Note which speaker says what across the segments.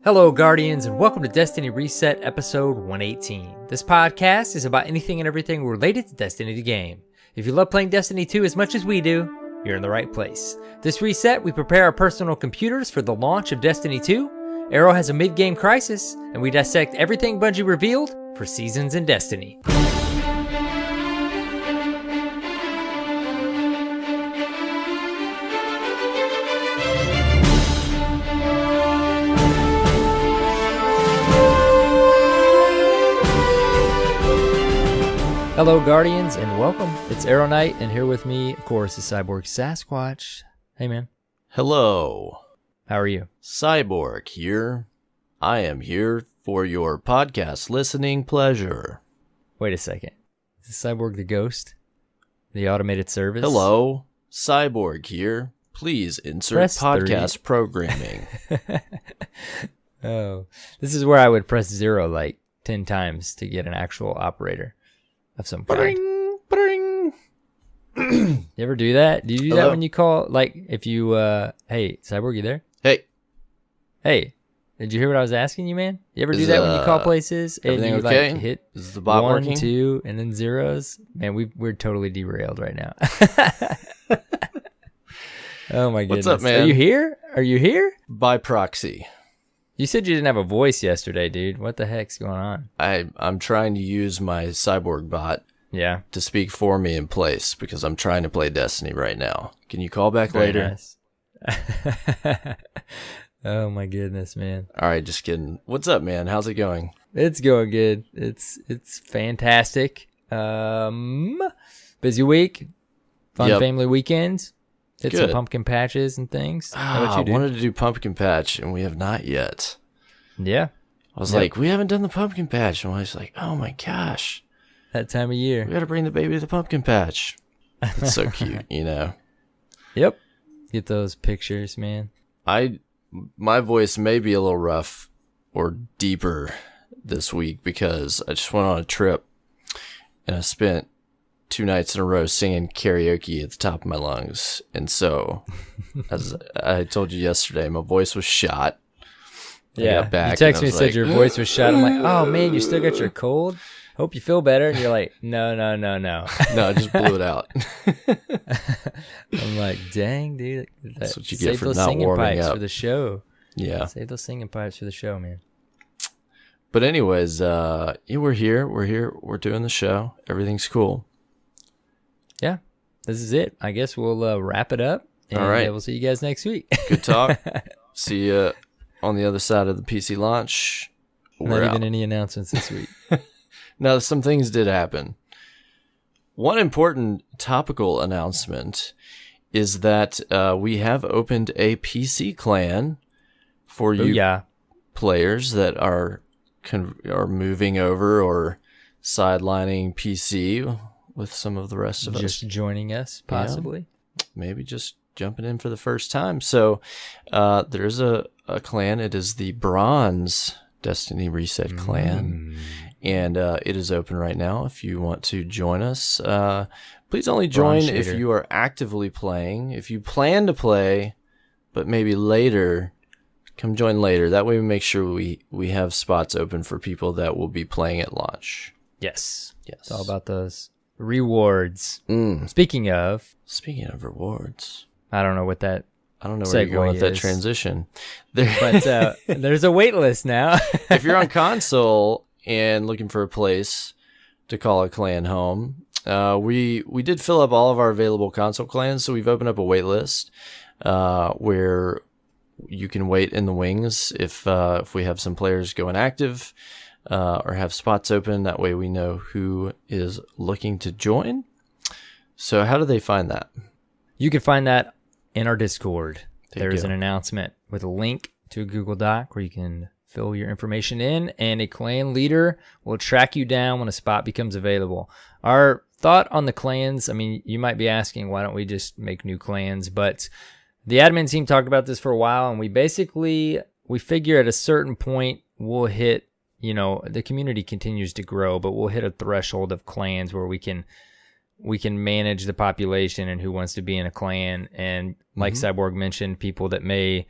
Speaker 1: Hello, Guardians, and welcome to Destiny Reset episode 118. This podcast is about anything and everything related to Destiny the game. If you love playing Destiny 2 as much as we do, you're in the right place. This reset, we prepare our personal computers for the launch of Destiny 2. Arrow has a mid-game crisis, and we dissect everything Bungie revealed for Seasons in Destiny. Hello, Guardians, and welcome. It's AER0KNIGHT, and here with me, of course, is CyborgSasquatch. Hey, man.
Speaker 2: Hello.
Speaker 1: How are you?
Speaker 2: Cyborg here. I am here for your podcast listening pleasure.
Speaker 1: Wait a second. Is Cyborg the ghost? The automated service?
Speaker 2: Hello. Cyborg here. Please insert
Speaker 1: Press
Speaker 2: podcast
Speaker 1: 3.
Speaker 2: programming.
Speaker 1: Oh, this is where I would press 0 like 10 times to get an actual operator of some kind.
Speaker 2: Bring.
Speaker 1: You ever do that? Do you do
Speaker 2: Hello?
Speaker 1: that when you call, like, if you, hey, Cyborg, you there? Hey, did you hear what I was asking you, man? You ever do that when you call places and
Speaker 2: everything
Speaker 1: you
Speaker 2: okay?
Speaker 1: like hit
Speaker 2: Is the bot
Speaker 1: 1,
Speaker 2: working?
Speaker 1: 2, and then zeros? Man, we're totally derailed right now. Oh my goodness.
Speaker 2: What's up, man?
Speaker 1: Are you here?
Speaker 2: By proxy.
Speaker 1: You said you didn't have a voice yesterday, dude. What the heck's going on?
Speaker 2: I'm trying to use my cyborg bot
Speaker 1: Yeah.
Speaker 2: to speak for me in place because I'm trying to play Destiny right now. Can you call back
Speaker 1: Very
Speaker 2: later?
Speaker 1: nice. Oh my goodness, man.
Speaker 2: All right, just kidding. What's up, man? How's it going?
Speaker 1: It's going good. It's fantastic. Busy week. Fun
Speaker 2: Yep.
Speaker 1: family weekends. Hit some
Speaker 2: Good.
Speaker 1: pumpkin patches and things. How about
Speaker 2: I
Speaker 1: you, dude?
Speaker 2: wanted to do pumpkin patch, and we have not yet.
Speaker 1: Yeah.
Speaker 2: I was
Speaker 1: Yep.
Speaker 2: like, we haven't done the pumpkin patch. And I was like, oh my gosh,
Speaker 1: That time of year.
Speaker 2: we got to bring the baby to the pumpkin patch. It's so cute, you know.
Speaker 1: Yep. Get those pictures, man.
Speaker 2: My voice may be a little rough or deeper this week because I just went on a trip and I spent 2 nights in a row singing karaoke at the top of my lungs. And so, as I told you yesterday, my voice was shot. I
Speaker 1: Yeah.
Speaker 2: got back
Speaker 1: You
Speaker 2: and
Speaker 1: texted
Speaker 2: I
Speaker 1: me and
Speaker 2: was
Speaker 1: said
Speaker 2: like,
Speaker 1: your voice was shot. I'm like, oh man, you still got your cold? Hope you feel better. And you're like, no.
Speaker 2: no, I just blew it out.
Speaker 1: I'm like, dang, dude.
Speaker 2: That's what you
Speaker 1: Save
Speaker 2: get for
Speaker 1: those
Speaker 2: not
Speaker 1: singing
Speaker 2: warming
Speaker 1: pipes
Speaker 2: up.
Speaker 1: for the show.
Speaker 2: Yeah.
Speaker 1: Save those singing pipes for the show, man.
Speaker 2: But anyways, yeah, we're here. We're doing the show. Everything's cool.
Speaker 1: Yeah, this is it. I guess we'll wrap it up. And
Speaker 2: All right.
Speaker 1: We'll see you guys next week.
Speaker 2: Good talk. See you on the other side of the PC launch.
Speaker 1: Not
Speaker 2: We're
Speaker 1: even
Speaker 2: out.
Speaker 1: any announcements this week.
Speaker 2: Now, some things did happen. One important topical announcement is that we have opened a PC clan for you
Speaker 1: Yeah.
Speaker 2: players that are moving over or sidelining PC with some of the rest of us.
Speaker 1: Just joining us, possibly.
Speaker 2: Maybe just jumping in for the first time. So there's a clan. It is the Bronze Destiny Reset clan. And it is open right now. If you want to join us, please only join
Speaker 1: Bronze
Speaker 2: if
Speaker 1: shader.
Speaker 2: you are actively playing. If you plan to play, but maybe later, come join later. That way we make sure we have spots open for people that will be playing at launch.
Speaker 1: Yes.
Speaker 2: Yes.
Speaker 1: It's all about those rewards.
Speaker 2: Mm.
Speaker 1: Speaking of,
Speaker 2: Speaking of rewards,
Speaker 1: I don't know what that,
Speaker 2: I don't know where you're going with
Speaker 1: Segue
Speaker 2: that
Speaker 1: is.
Speaker 2: transition. There,
Speaker 1: but there's a wait list now.
Speaker 2: if you're on console and looking for a place to call a clan home, we did fill up all of our available console clans, so we've opened up a wait list where you can wait in the wings if we have some players going active or have spots open. That way we know who is looking to join. So how do they find that?
Speaker 1: You can find that in our Discord.
Speaker 2: There you
Speaker 1: There's
Speaker 2: go.
Speaker 1: an announcement with a link to a Google Doc where you can fill your information in, and a clan leader will track you down when a spot becomes available. Our thought on the clans, I mean, you might be asking, why don't we just make new clans? But the admin team talked about this for a while, and we figure at a certain point we'll hit, the community continues to grow, but we'll hit a threshold of clans where we can manage the population and who wants to be in a clan. And like Cyborg mentioned, people that may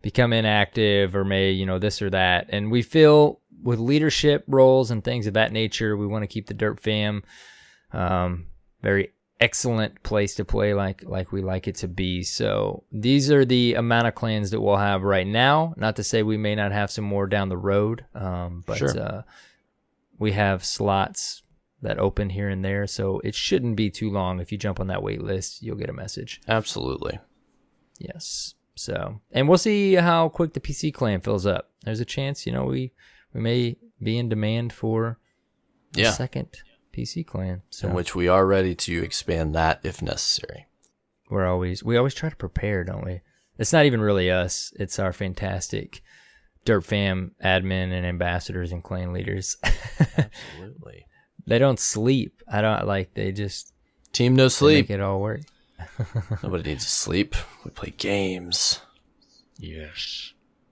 Speaker 1: become inactive or may, this or that. And we feel with leadership roles and things of that nature, we want to keep the Derp Fam very excellent place to play like we like it to be. So these are the amount of clans that we'll have right now. Not to say we may not have some more down the road, but
Speaker 2: Sure.
Speaker 1: We have slots that open here and there, so it shouldn't be too long. If you jump on that wait list, you'll get a message.
Speaker 2: Absolutely.
Speaker 1: Yes. So, and we'll see how quick the PC clan fills up. There's a chance, we may be in demand for a second PC clan. So
Speaker 2: in which we are ready to expand that if necessary.
Speaker 1: we always try to prepare, don't we? It's not even really us. It's our fantastic Derp Fam admin and ambassadors and clan leaders.
Speaker 2: Absolutely.
Speaker 1: They don't sleep. They just
Speaker 2: Team no sleep.
Speaker 1: make it all work.
Speaker 2: Nobody needs to sleep. We play games.
Speaker 1: Yes.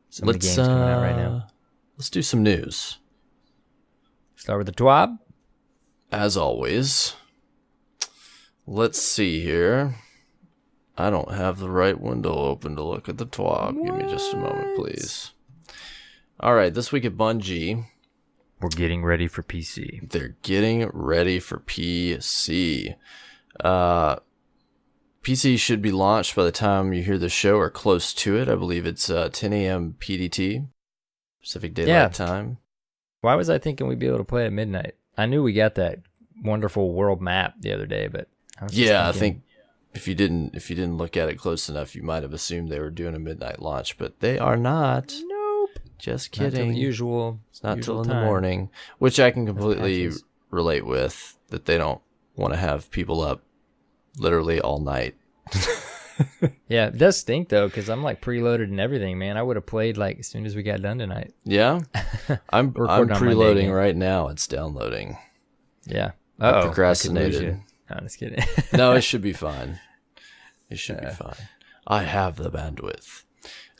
Speaker 1: So many games coming out right now.
Speaker 2: Let's do some news.
Speaker 1: Start with the TWAB.
Speaker 2: As always. Let's see here. I don't have the right window open to look at the TWAB. Give me just a moment, please. All right, this week at Bungie,
Speaker 1: We're getting ready for PC.
Speaker 2: they're getting ready for PC. PC should be launched by the time you hear the show or close to it. I believe it's 10 a.m. PDT, Pacific Daylight Time.
Speaker 1: Why was I thinking we'd be able to play at midnight? I knew we got that wonderful world map the other day, but I was
Speaker 2: I think if you didn't look at it close enough, you might have assumed they were doing a midnight launch, but they are not.
Speaker 1: Nope.
Speaker 2: Just
Speaker 1: Not till
Speaker 2: kidding.
Speaker 1: the usual.
Speaker 2: It's not
Speaker 1: usual
Speaker 2: till in the
Speaker 1: time.
Speaker 2: morning, which I can completely
Speaker 1: patches.
Speaker 2: relate with, that they don't want to have people up literally all night.
Speaker 1: Yeah, it does stink though, because I'm like preloaded and everything, man. I would have played like as soon as we got done tonight.
Speaker 2: Yeah? I'm
Speaker 1: Recording on Monday
Speaker 2: preloading
Speaker 1: again.
Speaker 2: right now. It's downloading.
Speaker 1: Yeah.
Speaker 2: I
Speaker 1: Uh-oh.
Speaker 2: procrastinated.
Speaker 1: I could lose you. No, I'm just kidding.
Speaker 2: No, it should be fine. It should be fine. I have the bandwidth.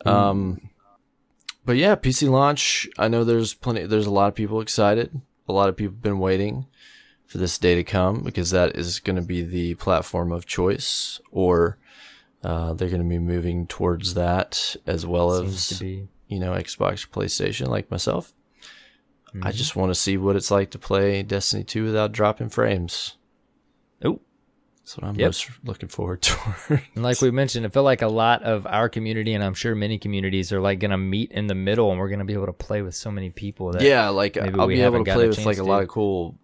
Speaker 2: But yeah, PC launch. I know there's a lot of people excited. A lot of people have been waiting for this day to come because that is going to be the platform of choice, or they're going to be moving towards that as well
Speaker 1: Seems
Speaker 2: as,
Speaker 1: to be.
Speaker 2: Xbox, PlayStation, like myself. I just want to see what it's like to play Destiny 2 without dropping frames.
Speaker 1: Oh.
Speaker 2: That's what I'm most looking forward to.
Speaker 1: And like we mentioned, I feel like a lot of our community, and I'm sure many communities, are like going to meet in the middle, and we're going to be able to play with so many people. That
Speaker 2: I'll
Speaker 1: we
Speaker 2: be able
Speaker 1: haven't
Speaker 2: to
Speaker 1: gotten
Speaker 2: play
Speaker 1: a
Speaker 2: with like
Speaker 1: chance
Speaker 2: a lot
Speaker 1: to.
Speaker 2: of cool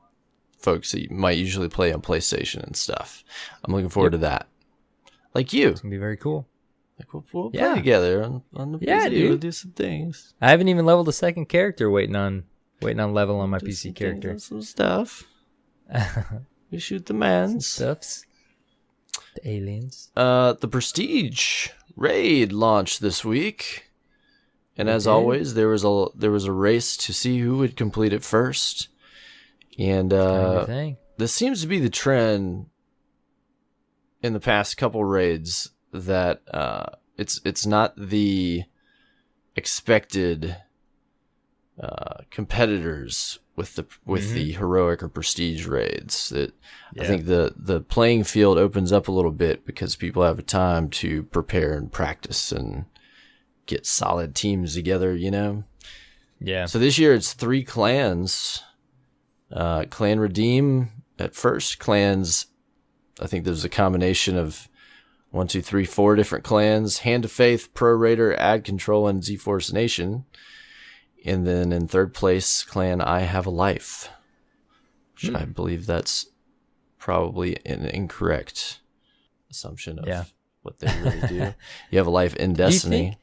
Speaker 2: folks that you might usually play on PlayStation and stuff. I'm looking forward to that. Like you.
Speaker 1: It's going to be very cool.
Speaker 2: Like we'll play together on the PC.
Speaker 1: dude.
Speaker 2: We'll do some things.
Speaker 1: I haven't even leveled a second character, waiting on level on my PC character.
Speaker 2: Some stuff. We shoot the mans.
Speaker 1: Stuffs. The aliens.
Speaker 2: The Prestige raid launched this week, and as always, there was a race to see who would complete it first. And this seems to be the trend in the past couple raids, that it's not the expected competitors with the heroic or prestige raids. I think the playing field opens up a little bit because people have time to prepare and practice and get solid teams together,
Speaker 1: Yeah.
Speaker 2: So this year it's 3 clans. Clan Redeem at first. Clans, I think there's a combination of 4 different clans: Hand of Faith, Pro Raider, Ad Control, and Z-Force Nation. And then in third place, clan I Have a Life, which I believe that's probably an incorrect assumption of what they really do. You have a life in Destiny.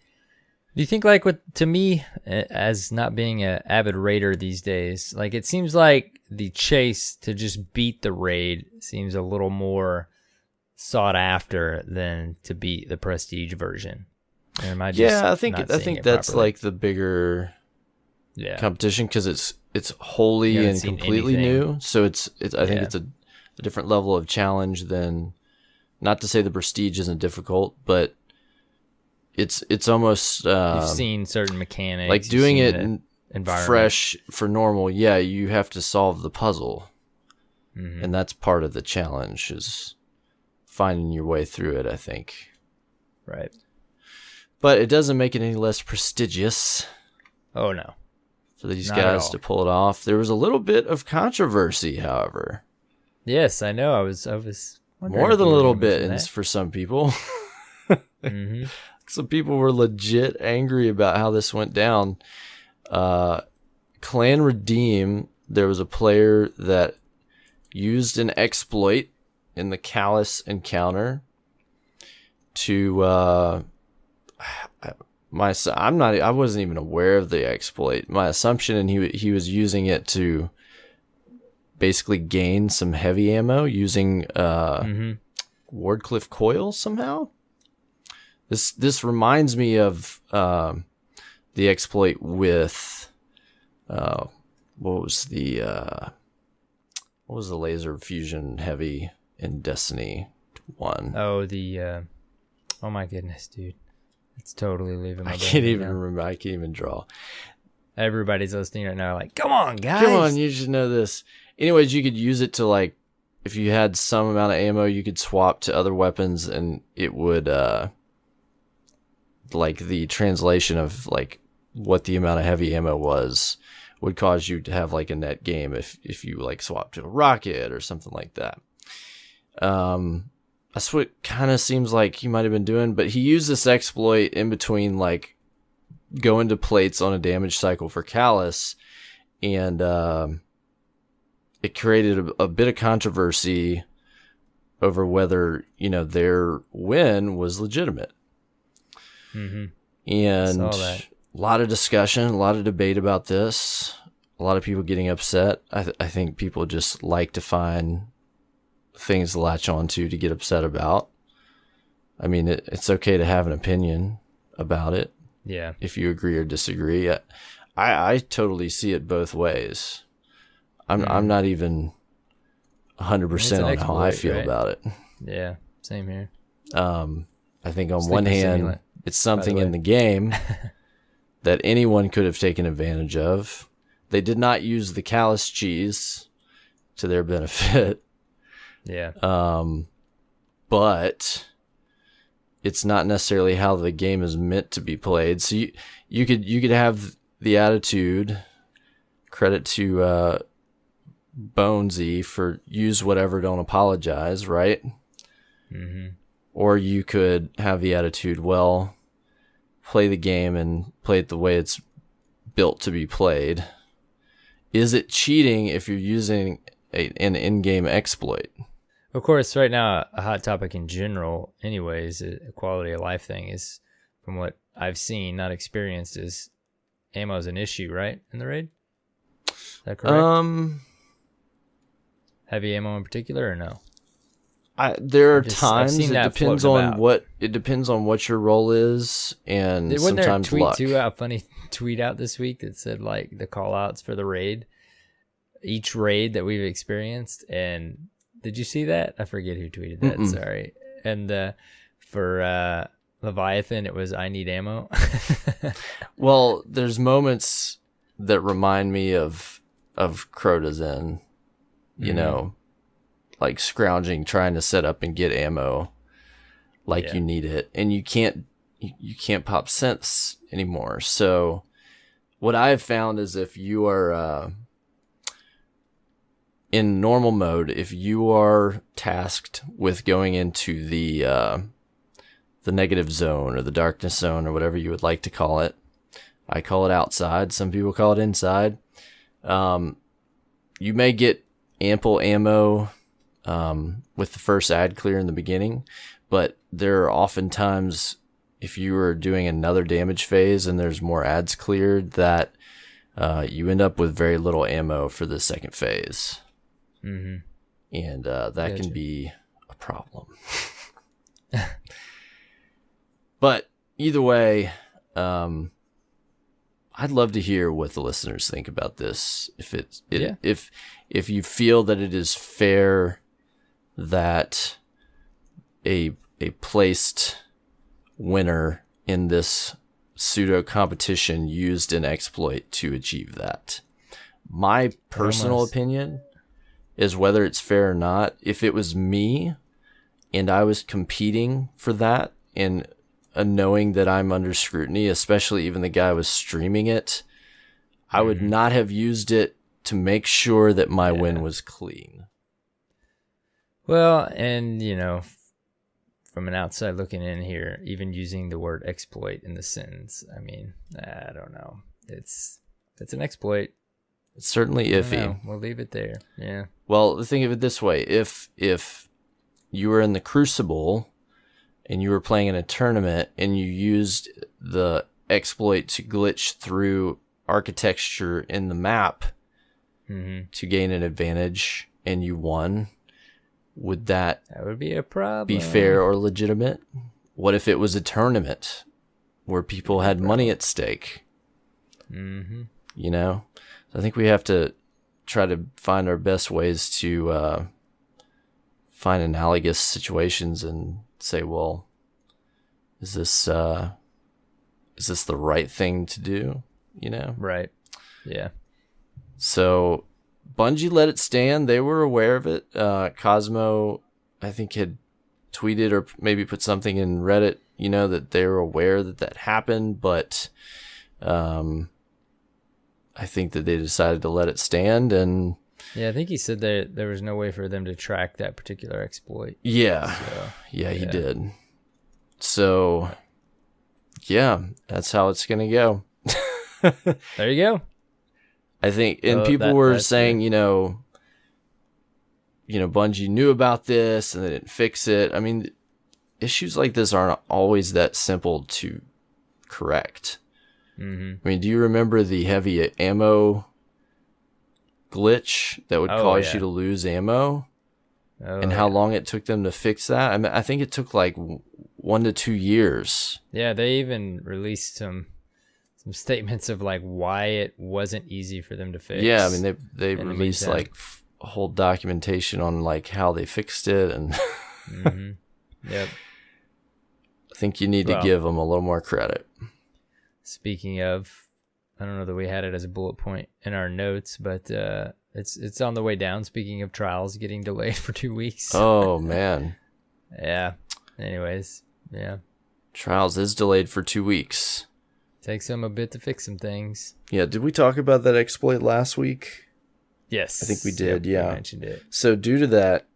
Speaker 1: Do you think like to me, as not being an avid raider these days, like it seems like the chase to just beat the raid seems a little more sought after than to beat the prestige version. Or am I just
Speaker 2: I think that's
Speaker 1: properly?
Speaker 2: like the bigger competition, because it's wholly and
Speaker 1: seen
Speaker 2: completely
Speaker 1: anything.
Speaker 2: new. So I think it's a different level of challenge than, not to say the prestige isn't difficult, but it's almost
Speaker 1: You've seen certain mechanics,
Speaker 2: like doing it
Speaker 1: environment.
Speaker 2: fresh for normal. Yeah, you have to solve the puzzle, and that's part of the challenge, is finding your way through it, I think.
Speaker 1: Right.
Speaker 2: But it doesn't make it any less prestigious
Speaker 1: Oh no.
Speaker 2: for these
Speaker 1: Not at
Speaker 2: guys
Speaker 1: all.
Speaker 2: to pull it off. There was a little bit of controversy, however.
Speaker 1: Yes, I know. I was wondering
Speaker 2: More
Speaker 1: if
Speaker 2: than a
Speaker 1: you were
Speaker 2: little
Speaker 1: gonna
Speaker 2: bit
Speaker 1: mention that.
Speaker 2: for some people.
Speaker 1: Mm-hmm.
Speaker 2: Some people were legit angry about how this went down. Clan Redeem, there was a player that used an exploit in the Callus encounter to I wasn't even aware of the exploit. My assumption, and he was using it to basically gain some heavy ammo using Wardcliff coil somehow. This reminds me of the exploit with what was the laser fusion heavy in Destiny 1?
Speaker 1: Oh, oh my goodness, dude. It's totally leaving my
Speaker 2: I
Speaker 1: brain
Speaker 2: can't
Speaker 1: right
Speaker 2: even
Speaker 1: now.
Speaker 2: remember. I can't even draw.
Speaker 1: Everybody's listening right now like, come on, guys.
Speaker 2: Come on, you should know this. Anyways, you could use it to, like, if you had some amount of ammo, you could swap to other weapons, and it would like the translation of like what the amount of heavy ammo was would cause you to have like a net game if you like swap to a rocket or something like that. That's what it kind of seems like he might have been doing, but he used this exploit in between like going to plates on a damage cycle for Callus, and it created a bit of controversy over whether, you know, their win was legitimate.
Speaker 1: Mm-hmm.
Speaker 2: And
Speaker 1: Saw that.
Speaker 2: a lot of discussion, a lot of debate about this, a lot of people getting upset. I think people just like to find things to latch onto to get upset about. I mean, it's okay to have an opinion about it.
Speaker 1: Yeah.
Speaker 2: If you agree or disagree. I totally see it both ways. I'm not even 100% on how I
Speaker 1: exploit,
Speaker 2: feel
Speaker 1: right?
Speaker 2: about it.
Speaker 1: Yeah. Same here.
Speaker 2: I think on
Speaker 1: Sleeper
Speaker 2: one hand,
Speaker 1: simulant,
Speaker 2: it's something
Speaker 1: way.
Speaker 2: in the game that anyone could have taken advantage of. They did not use the Callus cheese to their benefit.
Speaker 1: Yeah.
Speaker 2: But it's not necessarily how the game is meant to be played. So you could have the attitude, credit to Bonesy for use whatever, don't apologize, right?
Speaker 1: Mm-hmm.
Speaker 2: Or you could have the attitude, well, play the game and play it the way it's built to be played. Is it cheating if you're using an in-game exploit?
Speaker 1: Of course, right now, a hot topic in general, anyways, a quality of life thing is, from what I've seen, not experienced, is ammo's an issue, right, in the raid? Is that correct? Heavy ammo in particular, or no?
Speaker 2: There are
Speaker 1: I've
Speaker 2: times
Speaker 1: seen
Speaker 2: it
Speaker 1: that
Speaker 2: depends
Speaker 1: floating
Speaker 2: on
Speaker 1: about.
Speaker 2: what your role is, and
Speaker 1: Wasn't there a
Speaker 2: sometimes
Speaker 1: tweet
Speaker 2: luck.
Speaker 1: too, a funny tweet out this week that said like the call outs for the raid, each raid that we've experienced, and did you see that? I forget who tweeted that.
Speaker 2: Mm-mm.
Speaker 1: Sorry. And for Leviathan, it was I need ammo.
Speaker 2: Well, there's moments that remind me of Crota's Inn, you know, like scrounging, trying to set up and get ammo like you need it, and you can't pop synths anymore. So what I've found is if you are in normal mode, if you are tasked with going into the negative zone or the darkness zone or whatever you would like to call it, I call it outside, some people call it inside, you may get ample ammo with the first ad clear in the beginning, but there are often times if you are doing another damage phase and there's more ads cleared that you end up with very little ammo for the second phase.
Speaker 1: Mm-hmm.
Speaker 2: And that can be a problem. But either way, I'd love to hear what the listeners think about this. If you feel that it is fair that a placed winner in this pseudo competition used an exploit to achieve that. My personal opinion is whether it's fair or not. If it was me and I was competing for that, and knowing that I'm under scrutiny, especially even the guy was streaming it, I would not have used it to make sure that my win was clean.
Speaker 1: Well, and from an outside looking in here, even using the word exploit in the sentence, I mean, I don't know. It's an exploit.
Speaker 2: It's certainly iffy.
Speaker 1: We'll leave it there. Yeah.
Speaker 2: Well, think of it this way. If you were in the Crucible and you were playing in a tournament and you used the exploit to glitch through architecture in the map to gain an advantage and you won, would that
Speaker 1: would be a problem.
Speaker 2: Be fair or legitimate? What if it was a tournament where people had money at stake? I think we have to try to find our best ways to find analogous situations and say, well, is this the right thing to do?
Speaker 1: Right. Yeah.
Speaker 2: So Bungie let it stand. They were aware of it. Cosmo, I think, had tweeted or maybe put something in Reddit, that they were aware that happened, but I think that they decided to let it stand. And
Speaker 1: yeah, I think he said that there was no way for them to track that particular exploit.
Speaker 2: Yeah. So, yeah, he did. So, yeah, that's how it's going to go.
Speaker 1: There you go.
Speaker 2: I think, and people were saying, Bungie knew about this and they didn't fix it. I mean, issues like this aren't always that simple to correct. I mean, do you remember the heavy ammo glitch that would cause you to lose ammo? And how long it took them to fix that? I mean, I think it took like 1 to 2 years.
Speaker 1: Yeah, they even released some statements of like why it wasn't easy for them to fix.
Speaker 2: Yeah, I mean they released like a whole documentation on like how they fixed it and
Speaker 1: Yep.
Speaker 2: I think you need to give them a little more credit.
Speaker 1: Speaking of, I don't know that we had it as a bullet point in our notes, but it's on the way down. Speaking of trials getting delayed for 2 weeks.
Speaker 2: Oh man.
Speaker 1: Yeah. Anyways, yeah.
Speaker 2: Trials is delayed for 2 weeks.
Speaker 1: Takes them a bit to fix some things.
Speaker 2: Yeah, did we talk about that exploit last week?
Speaker 1: Yes.
Speaker 2: I think we did, yeah.
Speaker 1: We mentioned it.
Speaker 2: So due to that,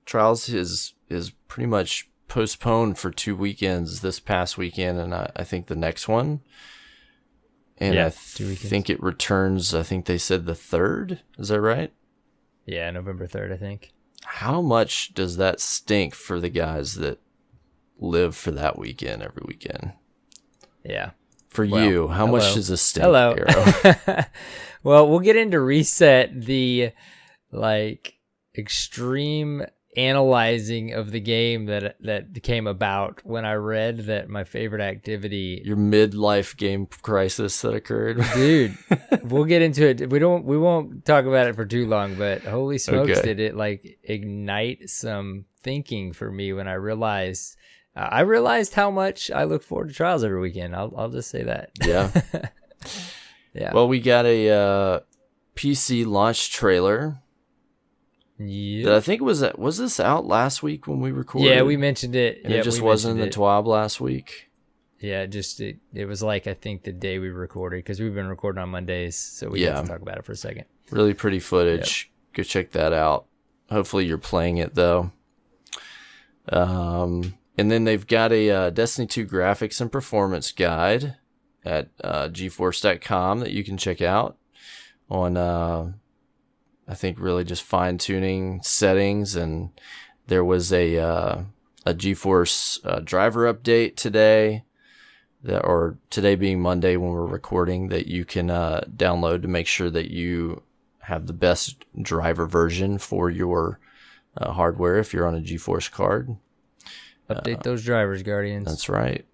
Speaker 2: Trials is pretty much postponed for 2 weekends, this past weekend and I think the next one. And I think it returns, I think they said the 3rd. Is that right?
Speaker 1: Yeah, November 3rd, I think.
Speaker 2: How much does that stink for the guys that live for that weekend every weekend?
Speaker 1: Yeah.
Speaker 2: For you, how much does this stink?
Speaker 1: Hello. Well, we'll get into Reset, the like extreme analyzing of the game that came about when I read that my favorite activity,
Speaker 2: your midlife game crisis that occurred.
Speaker 1: Dude, we'll get into it. We won't talk about it for too long, but holy smokes, did it like ignite some thinking for me when I realized how much I look forward to Trials every weekend. I'll just say that.
Speaker 2: Yeah.
Speaker 1: Yeah.
Speaker 2: Well, we got a PC launch trailer.
Speaker 1: Yeah.
Speaker 2: I think was this out last week when we recorded?
Speaker 1: Yeah, we mentioned it.
Speaker 2: And it just wasn't in the TWAB last week.
Speaker 1: Yeah, it was like I think the day we recorded because we've been recording on Mondays, so we got to talk about it for a second.
Speaker 2: Really pretty footage. Yep. Go check that out. Hopefully you're playing it though. And then they've got a Destiny 2 graphics and performance guide at GeForce.com that you can check out on, I think, really just fine-tuning settings. And there was a GeForce driver update today, or today being Monday when we're recording, that you can download to make sure that you have the best driver version for your hardware if you're on a GeForce card.
Speaker 1: Update those drivers, Guardians.
Speaker 2: That's right.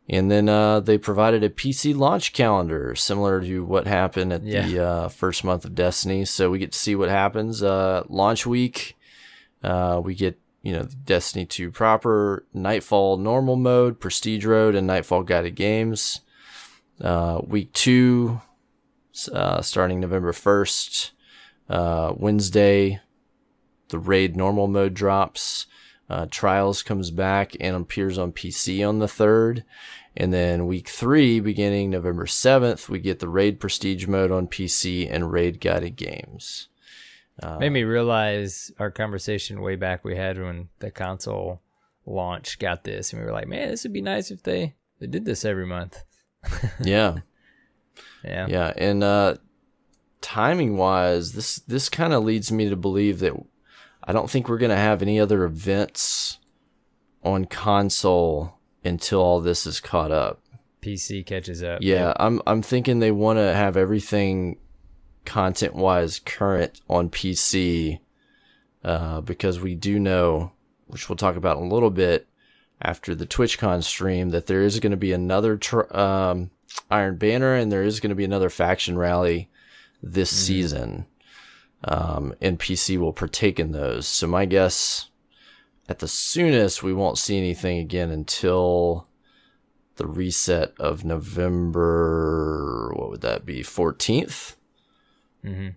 Speaker 2: And then they provided a PC launch calendar, similar to what happened at the first month of Destiny. So we get to see what happens. Launch week, we get Destiny 2 proper, Nightfall normal mode, Prestige Road, and Nightfall guided games. Week 2, starting November 1st, Wednesday, the Raid normal mode drops. Trials comes back and appears on PC on the 3rd. And then week 3, beginning November 7th, we get the Raid Prestige mode on PC and Raid Guided Games.
Speaker 1: Made me realize our conversation way back we had when the console launch got this. And we were like, man, this would be nice if they did this every month.
Speaker 2: Yeah.
Speaker 1: Yeah.
Speaker 2: And timing-wise, this kind of leads me to believe that I don't think we're going to have any other events on console until all this is caught up.
Speaker 1: PC catches up.
Speaker 2: Yeah, I'm thinking they want to have everything content-wise current on PC because we do know, which we'll talk about in a little bit after the TwitchCon stream, that there is going to be another Iron Banner and there is going to be another faction rally this season. And PC will partake in those. So my guess, at the soonest, we won't see anything again until the reset of November, what would that be, 14th?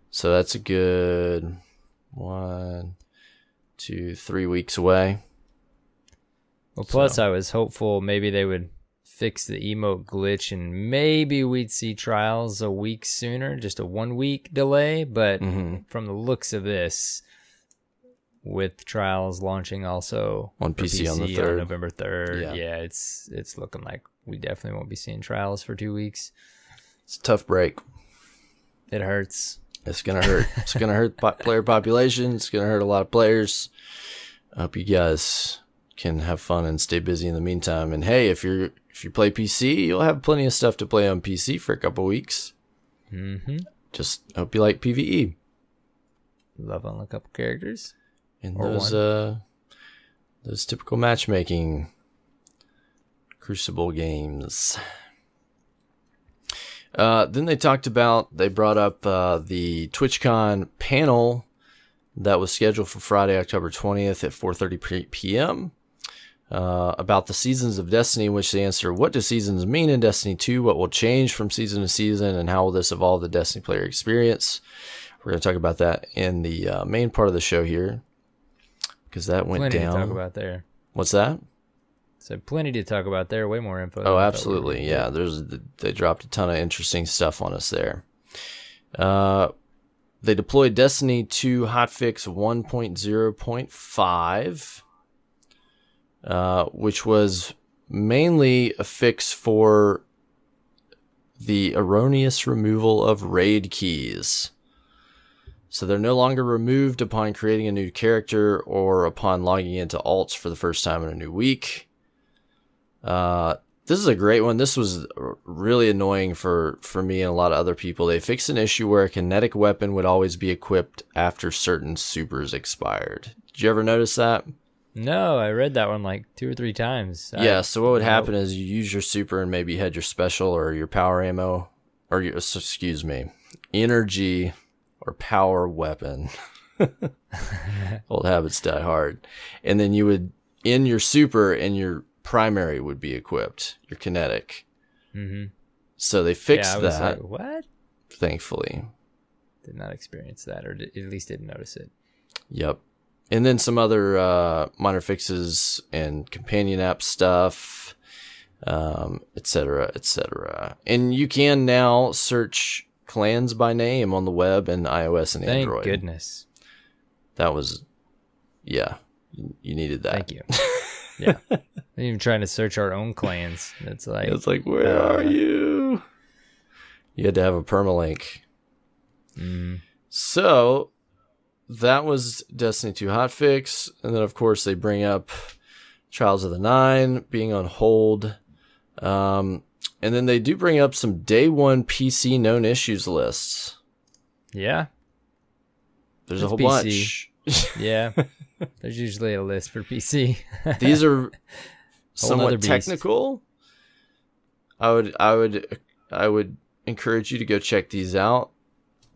Speaker 2: So that's a good 1, 2, 3 weeks away.
Speaker 1: Well, plus I was hopeful maybe they would fix the emote glitch and maybe we'd see Trials a week sooner, just a 1 week delay. But from the looks of this, with Trials launching also
Speaker 2: on PC on the 3rd,
Speaker 1: on November 3rd, yeah, it's looking like we definitely won't be seeing Trials for 2 weeks.
Speaker 2: It's a tough break.
Speaker 1: It hurts.
Speaker 2: It's gonna hurt. It's gonna hurt the player population. It's gonna hurt a lot of players. I hope you guys can have fun and stay busy in the meantime. And hey, if you play PC, you'll have plenty of stuff to play on PC for a couple weeks. Just hope you like PvE.
Speaker 1: Love on a couple characters.
Speaker 2: And those typical matchmaking Crucible games. Then they brought up the TwitchCon panel that was scheduled for Friday, October 20th at 4:30 p.m. About the seasons of Destiny, in which they answer, what do seasons mean in Destiny 2? What will change from season to season? And how will this evolve the Destiny player experience? We're going to talk about that in the main part of the show here, because that went
Speaker 1: plenty
Speaker 2: down.
Speaker 1: To talk about there.
Speaker 2: What's that?
Speaker 1: So plenty to talk about there. Way more info.
Speaker 2: Oh, absolutely. Yeah, they dropped a ton of interesting stuff on us there. They deployed Destiny 2 hotfix 1.0.5, which was mainly a fix for the erroneous removal of raid keys. So they're no longer removed upon creating a new character or upon logging into alts for the first time in a new week. This is a great one. This was really annoying for me and a lot of other people. They fixed an issue where a kinetic weapon would always be equipped after certain supers expired. Did you ever notice that?
Speaker 1: No, I read that one like 2 or 3 times.
Speaker 2: Yeah, so what would happen is you use your super and maybe you had your special or your power ammo, or your, energy or power weapon. Old habits die hard. And then you would in your super and your primary would be equipped, your kinetic. So they fixed that.
Speaker 1: Like, what?
Speaker 2: Thankfully.
Speaker 1: Did not experience that, or at least didn't notice it.
Speaker 2: Yep. And then some other minor fixes and companion app stuff, etc., etc. And you can now search clans by name on the web and iOS and Android.
Speaker 1: Thank goodness.
Speaker 2: That was, you needed that.
Speaker 1: Thank you. Yeah. Even trying to search our own clans. It's like,
Speaker 2: where are you? You had to have a permalink. So that was Destiny 2 hotfix. And then, of course, they bring up Trials of the Nine being on hold. And then they do bring up some day one PC known issues lists.
Speaker 1: Yeah.
Speaker 2: There's a whole bunch.
Speaker 1: Yeah. There's usually a list for PC.
Speaker 2: These are somewhat technical. I would encourage you to go check these out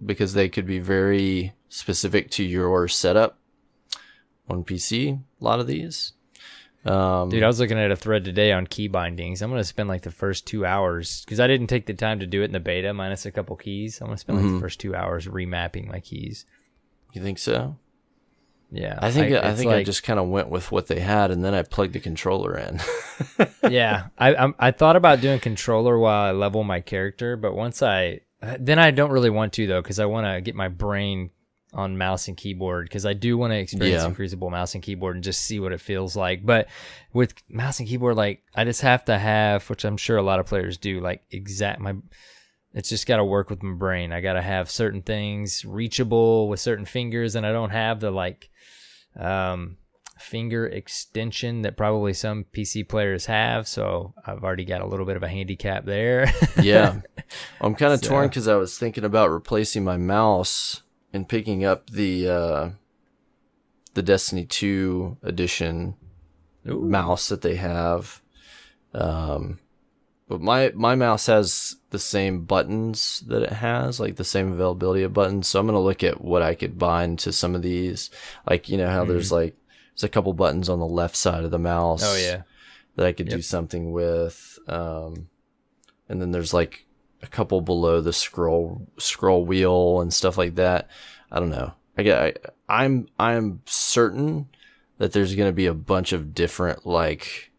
Speaker 2: because they could be very specific to your setup on PC. A lot of these.
Speaker 1: Dude, I was looking at a thread today on key bindings. I'm going to spend like the first 2 hours because I didn't take the time to do it in the beta minus a couple keys. I'm going to spend like the first 2 hours remapping my keys.
Speaker 2: You think so?
Speaker 1: Yeah,
Speaker 2: I think I
Speaker 1: like,
Speaker 2: just kind of went with what they had, and then I plugged the controller in.
Speaker 1: yeah. I thought about doing controller while I level my character, but then I don't really want to though, because I want to get my brain on mouse and keyboard, because I do want to experience a Crucible mouse and keyboard and just see what it feels like. But with mouse and keyboard, like I just have to have, which I'm sure a lot of players do, like it's just got to work with my brain. I got to have certain things reachable with certain fingers, and I don't have the like finger extension that probably some PC players have. So I've already got a little bit of a handicap there.
Speaker 2: Yeah. I'm kind of torn because I was thinking about replacing my mouse and picking up the Destiny 2 edition mouse that they have. But my mouse has the same buttons that it has, like the same availability of buttons. So I'm going to look at what I could bind to some of these. Like, you know how there's a couple buttons on the left side of the mouse.
Speaker 1: Oh, yeah.
Speaker 2: That I could do something with. And then there's like a couple below the scroll wheel and stuff like that. I don't know. I'm certain that there's going to be a bunch of different like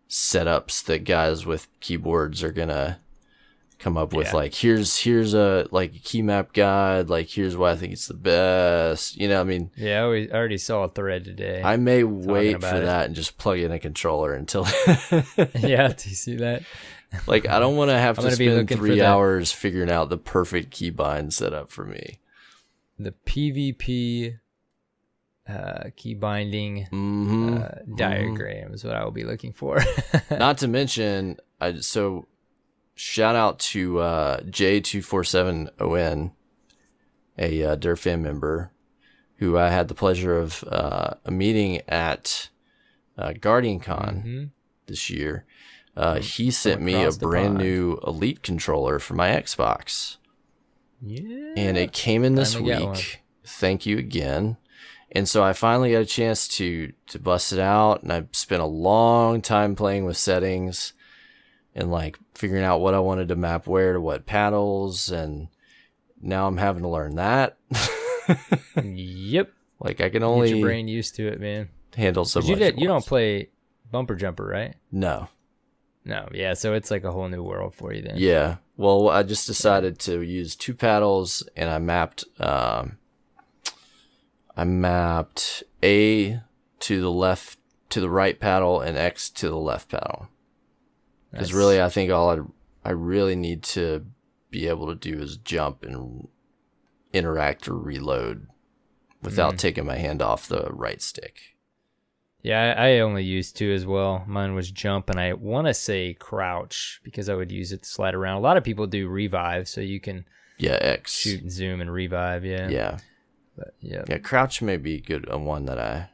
Speaker 2: setups that guys with keyboards are gonna come up with. Like here's a like a key map guide, like here's why I think it's the best, you know. I mean,
Speaker 1: I already saw a thread today.
Speaker 2: I may wait for that and just plug in a controller until
Speaker 1: yeah, do you see that?
Speaker 2: Like I don't want to have to spend 3 hours figuring out the perfect keybind setup for me.
Speaker 1: The PvP key binding diagram is what I will be looking for.
Speaker 2: Not to mention, so shout out to J247ON, a Durfan member, who I had the pleasure of a meeting at GuardianCon this year. He sent me a brand new Elite controller for my Xbox.
Speaker 1: Yeah,
Speaker 2: and it came in this week. Thank you again. And so I finally got a chance to bust it out, and I spent a long time playing with settings and like figuring out what I wanted to map where to what paddles, and now I'm having to learn that.
Speaker 1: Yep.
Speaker 2: Like I can only
Speaker 1: get your brain used to it, man.
Speaker 2: Handle so much.
Speaker 1: You don't play bumper jumper, right?
Speaker 2: No.
Speaker 1: Yeah, so it's like a whole new world for you then.
Speaker 2: Yeah. Well, I just decided to use 2 paddles, and I mapped A to the left, to the right paddle, and X to the left paddle. Because really, I think all I really need to be able to do is jump and interact or reload without taking my hand off the right stick.
Speaker 1: Yeah, I only used 2 as well. Mine was jump, and I want to say crouch because I would use it to slide around. A lot of people do revive, so you can
Speaker 2: X
Speaker 1: shoot and zoom and revive. Yeah. But,
Speaker 2: yeah. Crouch may be good, one that I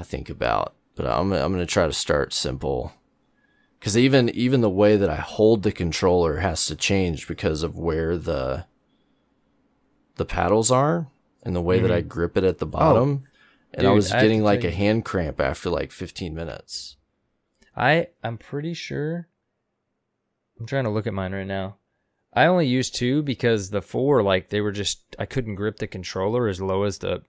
Speaker 2: think about, but I'm gonna try to start simple, because even the way that I hold the controller has to change because of where the paddles are and the way that I grip it at the bottom. And dude, I was getting like a hand cramp after like 15 minutes.
Speaker 1: I'm pretty sure. I'm trying to look at mine right now. I only used 2 because the 4, like they were just, I couldn't grip the controller as low as the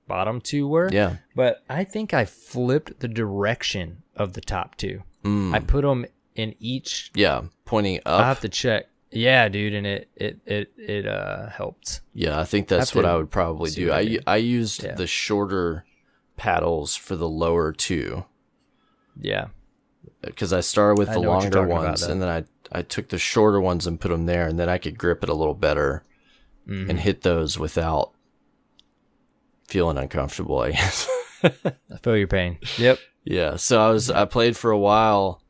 Speaker 1: bottom 2 were.
Speaker 2: Yeah.
Speaker 1: But I think I flipped the direction of the top 2. I put them in each.
Speaker 2: Yeah, pointing up.
Speaker 1: I have to check. Yeah, dude, and it helped.
Speaker 2: Yeah, I think that's what I would probably do. I used the shorter paddles for the lower 2.
Speaker 1: Yeah.
Speaker 2: Because I started with the longer ones, and then I took the shorter ones and put them there, and then I could grip it a little better and hit those without feeling uncomfortable, I guess.
Speaker 1: I feel your pain. Yep.
Speaker 2: Yeah, so I played for a while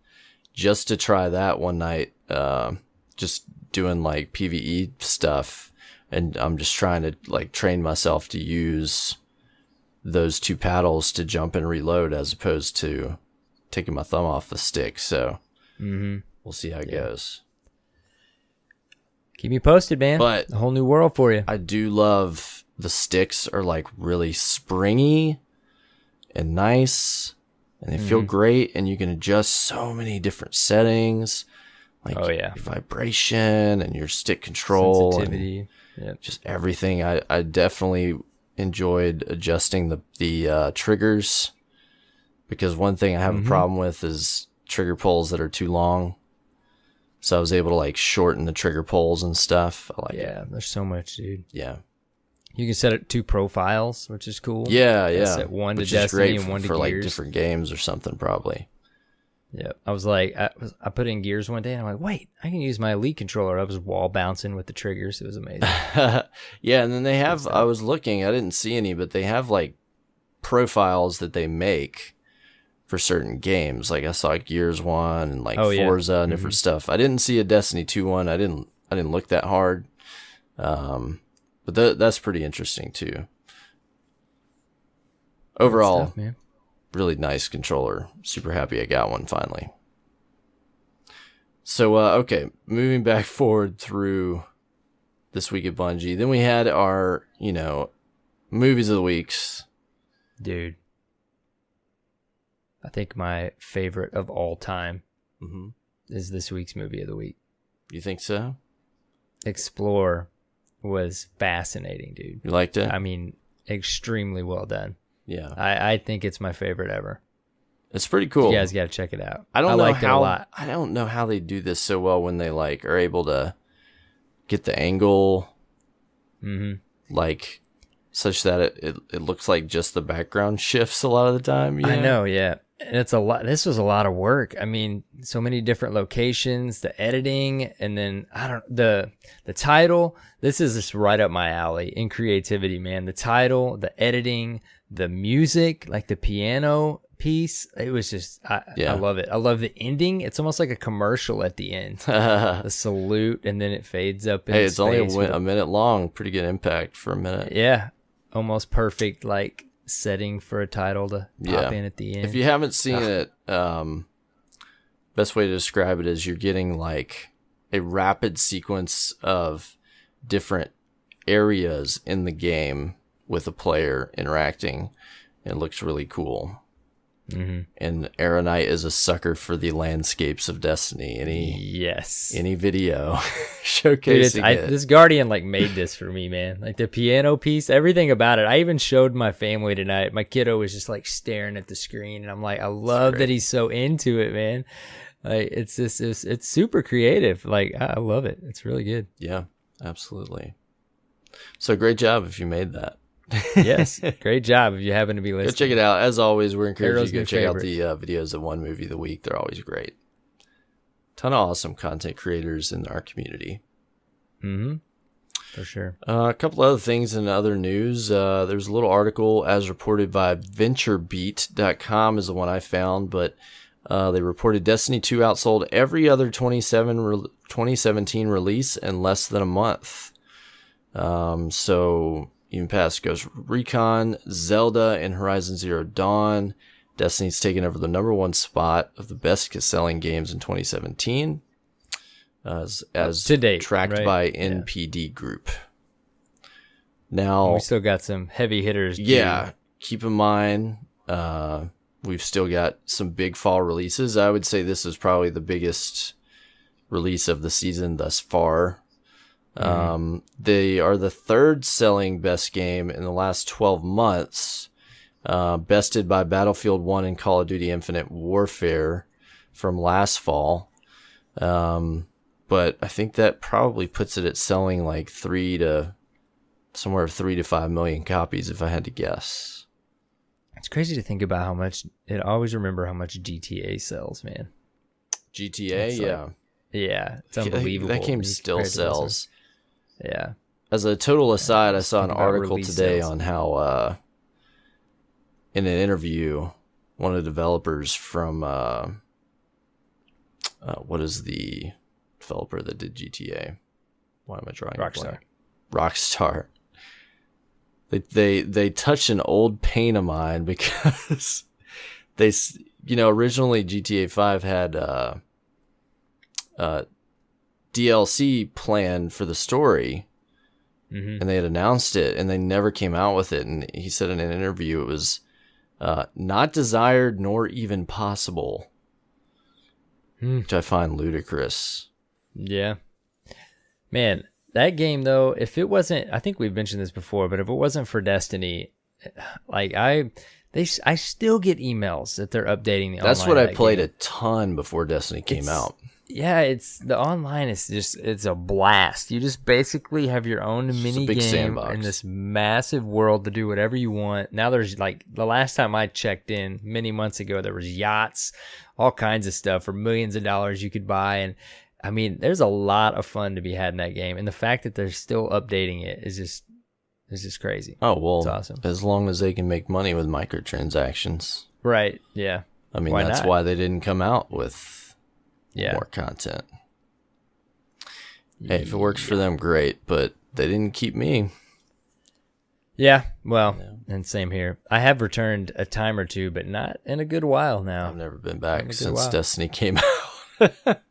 Speaker 2: just to try that one night, just doing like PvE stuff, and I'm just trying to like train myself to use those 2 paddles to jump and reload as opposed to taking my thumb off the stick. So we'll see how it goes.
Speaker 1: Keep me posted, man.
Speaker 2: But
Speaker 1: a whole new world for you.
Speaker 2: I do love the sticks are like really springy and nice, and they feel great, and you can adjust so many different settings, like your vibration and your stick control,
Speaker 1: sensitivity,
Speaker 2: just everything. I definitely enjoyed adjusting the triggers, because one thing I have a problem with is trigger pulls that are too long. So I was able to like shorten the trigger pulls and stuff. I like it.
Speaker 1: There's so much, dude.
Speaker 2: Yeah.
Speaker 1: You can set it 2 profiles, which is cool.
Speaker 2: Yeah.
Speaker 1: Set one
Speaker 2: which
Speaker 1: to
Speaker 2: is
Speaker 1: Destiny
Speaker 2: great
Speaker 1: and one to
Speaker 2: for
Speaker 1: Gears.
Speaker 2: like different games or something, probably.
Speaker 1: Yeah, I was like, I put in Gears one day, and I'm like, wait, I can use my Elite controller. I was wall bouncing with the triggers. It was amazing.
Speaker 2: Yeah, and then they have, I was looking, I didn't see any, but they have like profiles that they make for certain games. Like I saw Gears 1 and like Forza and different stuff. I didn't see a Destiny 2 one. I didn't look that hard. But that's pretty interesting too. Overall,
Speaker 1: stuff, man.
Speaker 2: Really nice controller. Super happy I got one finally. So, okay, moving back forward through this week at Bungie. Then we had our, movies of the weeks.
Speaker 1: Dude. I think my favorite of all time is this week's movie of the week.
Speaker 2: You think so?
Speaker 1: Explore was fascinating, dude.
Speaker 2: You liked it?
Speaker 1: I mean, extremely well done.
Speaker 2: Yeah.
Speaker 1: I think it's my favorite ever.
Speaker 2: It's pretty cool.
Speaker 1: You guys got to check it out.
Speaker 2: I don't
Speaker 1: liked it a lot.
Speaker 2: I don't know how they do this so well when they like are able to get the angle like such that it looks like just the background shifts a lot of the time.
Speaker 1: I know, yeah. And it's a lot. This was a lot of work. I mean, so many different locations, the editing, and then the title. This is just right up my alley in creativity, man. The title, the editing, the music, like the piano piece. It was just, I love it. I love the ending. It's almost like a commercial at the end. The salute, and then it fades up.
Speaker 2: Hey, it's only a minute long. Pretty good impact for a minute.
Speaker 1: Yeah, almost perfect. Like setting for a title to pop in at the end.
Speaker 2: If you haven't seen it, best way to describe it is you're getting like a rapid sequence of different areas in the game with a player interacting. It looks really cool. And AER0KNIGHT is a sucker for the landscapes of Destiny. Any video showcasing it.
Speaker 1: This Guardian like made this for me, man. Like the piano piece, everything about it. I even showed my family tonight. My kiddo was just like staring at the screen, and I'm like, I love that he's so into it, man. Like it's super creative. Like I love it. It's really good.
Speaker 2: Yeah, absolutely. So great job if you made that.
Speaker 1: Yes, great job if you happen to be listening.
Speaker 2: Go check it out. As always, we're encouraging you to go check out the videos of One Movie of the Week. They're always great. Ton of awesome content creators in our community.
Speaker 1: For sure.
Speaker 2: A couple other things in other news. There's a little article as reported by VentureBeat.com is the one I found, but they reported Destiny 2 outsold every other 2017 release in less than a month. So even past Ghost Recon, Zelda, and Horizon Zero Dawn, Destiny's taken over the #1 spot of the best-selling games in 2017, as
Speaker 1: to date,
Speaker 2: tracked by NPD Group. Now
Speaker 1: we still got some heavy hitters.
Speaker 2: Yeah, keep in mind we've still got some big fall releases. I would say this is probably the biggest release of the season thus far. They are the third selling best game in the last 12 months, bested by Battlefield 1 and Call of Duty Infinite Warfare from last fall. But I think that probably puts it at selling like 3 to 5 million copies if I had to guess.
Speaker 1: It's crazy to think about how much, I always remember how much GTA sells, man.
Speaker 2: GTA, yeah.
Speaker 1: Yeah, it's unbelievable.
Speaker 2: That game still sells.
Speaker 1: Yeah.
Speaker 2: As a total aside, I saw an article today on how, in an interview, one of the developers from, what is the developer that did GTA? Why am I drawing
Speaker 1: Rockstar.
Speaker 2: Rockstar. They touched an old pain of mine because they, originally GTA 5 had, DLC planned for the story, and they had announced it, and they never came out with it. And he said in an interview it was not desired nor even possible, which I find ludicrous.
Speaker 1: Yeah, man, That game though, if it wasn't, I think we've mentioned this before, but if it wasn't for Destiny, like I still get emails that they're updating the online.
Speaker 2: That's what I played
Speaker 1: game.
Speaker 2: a ton before Destiny came out.
Speaker 1: Yeah, it's the online is just, it's a blast. You just basically have your own mini game
Speaker 2: sandbox
Speaker 1: in this massive world to do whatever you want. Now there's like, the last time I checked in many months ago, there was yachts, all kinds of stuff for millions of dollars you could buy. And I mean, there's a lot of fun to be had in that game. And the fact that they're still updating it is just crazy.
Speaker 2: Oh, well,
Speaker 1: it's awesome.
Speaker 2: As long as they can make money with microtransactions.
Speaker 1: Right. Yeah.
Speaker 2: I mean, that's why they didn't come out with more content. Hey, if it works for them, great, but they didn't keep me.
Speaker 1: Yeah, well, and same here. I have returned a time or two, but not in a good while now.
Speaker 2: I've never been back since Destiny came out.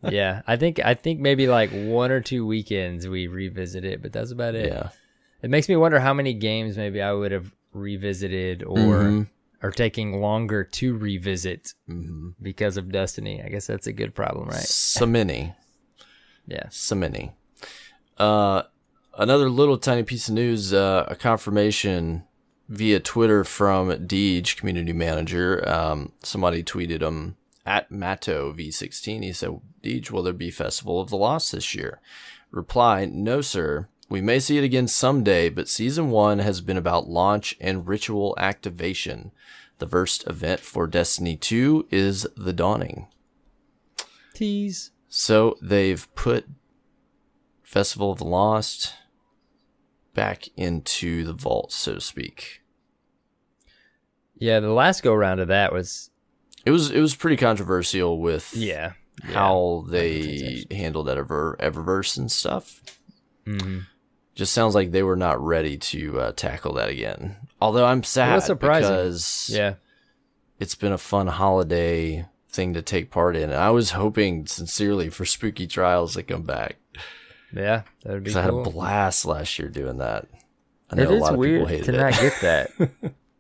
Speaker 1: Yeah, I think maybe like 1 or 2 weekends we revisit it, but that's about it.
Speaker 2: Yeah.
Speaker 1: It makes me wonder how many games maybe I would have revisited or taking longer to revisit because of Destiny. I guess that's a good problem, right?
Speaker 2: So many.
Speaker 1: Yeah.
Speaker 2: So many. Another little tiny piece of news, a confirmation via Twitter from Deej, community manager. Somebody tweeted him at MattoV16. He said, Deej, will there be Festival of the Lost this year? Reply, no, sir. We may see it again someday, but Season 1 has been about launch and ritual activation. The first event for Destiny 2 is The Dawning.
Speaker 1: Tease.
Speaker 2: So they've put Festival of the Lost back into the vault, so to speak.
Speaker 1: Yeah, the last go round of that was...
Speaker 2: It was pretty controversial with how they handled that Eververse and stuff.
Speaker 1: Mm-hmm.
Speaker 2: Just sounds like they were not ready to tackle that again. Although I'm sad because it's been a fun holiday thing to take part in. And I was hoping sincerely for Spooky Trials to come back.
Speaker 1: Yeah, that would be cool.
Speaker 2: I had a blast last year doing that. I
Speaker 1: know
Speaker 2: a lot of people
Speaker 1: It is weird
Speaker 2: hated
Speaker 1: to not get that.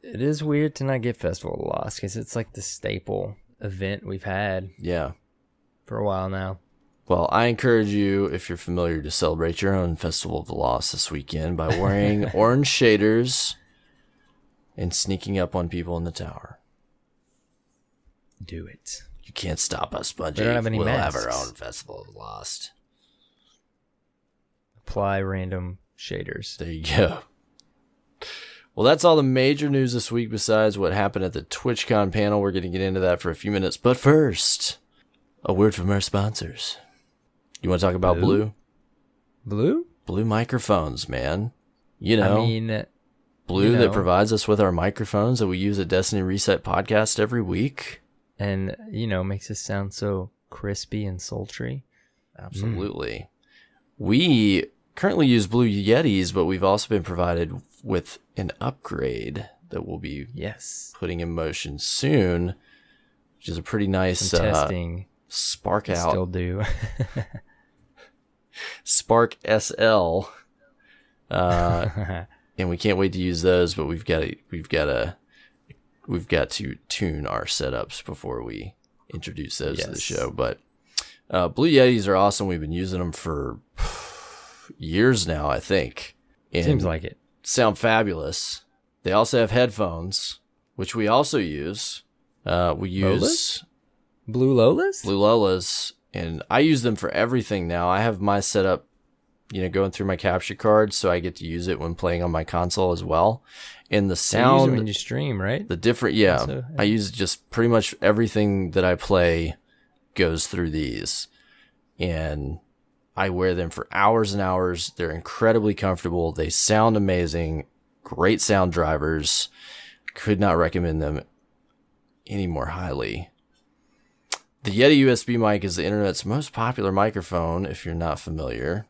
Speaker 1: It is weird to not get Festival of the Lost because it's like the staple event we've had.
Speaker 2: Yeah.
Speaker 1: For a while now.
Speaker 2: Well, I encourage you, if you're familiar, to celebrate your own Festival of the Lost this weekend by wearing orange shaders and sneaking up on people in the tower.
Speaker 1: Do it.
Speaker 2: You can't stop us, Bungie.
Speaker 1: We don't have any masks.
Speaker 2: Have our own Festival of the Lost.
Speaker 1: Apply random shaders.
Speaker 2: There you go. Well, that's all the major news this week besides what happened at the TwitchCon panel. We're going to get into that for a few minutes. But first, a word from our sponsors. You want to talk about Blue?
Speaker 1: Blue?
Speaker 2: Blue microphones, man. You know,
Speaker 1: I mean,
Speaker 2: Blue that provides us with our microphones that we use at Destiny Reset podcast every week.
Speaker 1: And, makes us sound so crispy and sultry.
Speaker 2: Absolutely. We currently use Blue Yetis, but we've also been provided with an upgrade that we'll be putting in motion soon, which is a pretty nice
Speaker 1: testing.
Speaker 2: Spark out.
Speaker 1: Still do.
Speaker 2: Spark SL. And we can't wait to use those, but we've got to tune our setups before we introduce those to the show. But Blue Yetis are awesome. We've been using them for years now, I think. And
Speaker 1: seems like it.
Speaker 2: Sound fabulous. They also have headphones, which we also use. We use
Speaker 1: Blue Lolas?
Speaker 2: Blue Lolas, and I use them for everything now. I have my setup, going through my capture card, so I get to use it when playing on my console as well. And the sound,
Speaker 1: you use it when you stream, right?
Speaker 2: The different, I use just pretty much everything that I play goes through these, and I wear them for hours and hours. They're incredibly comfortable. They sound amazing. Great sound drivers. Could not recommend them any more highly. The Yeti USB mic is the internet's most popular microphone, if you're not familiar.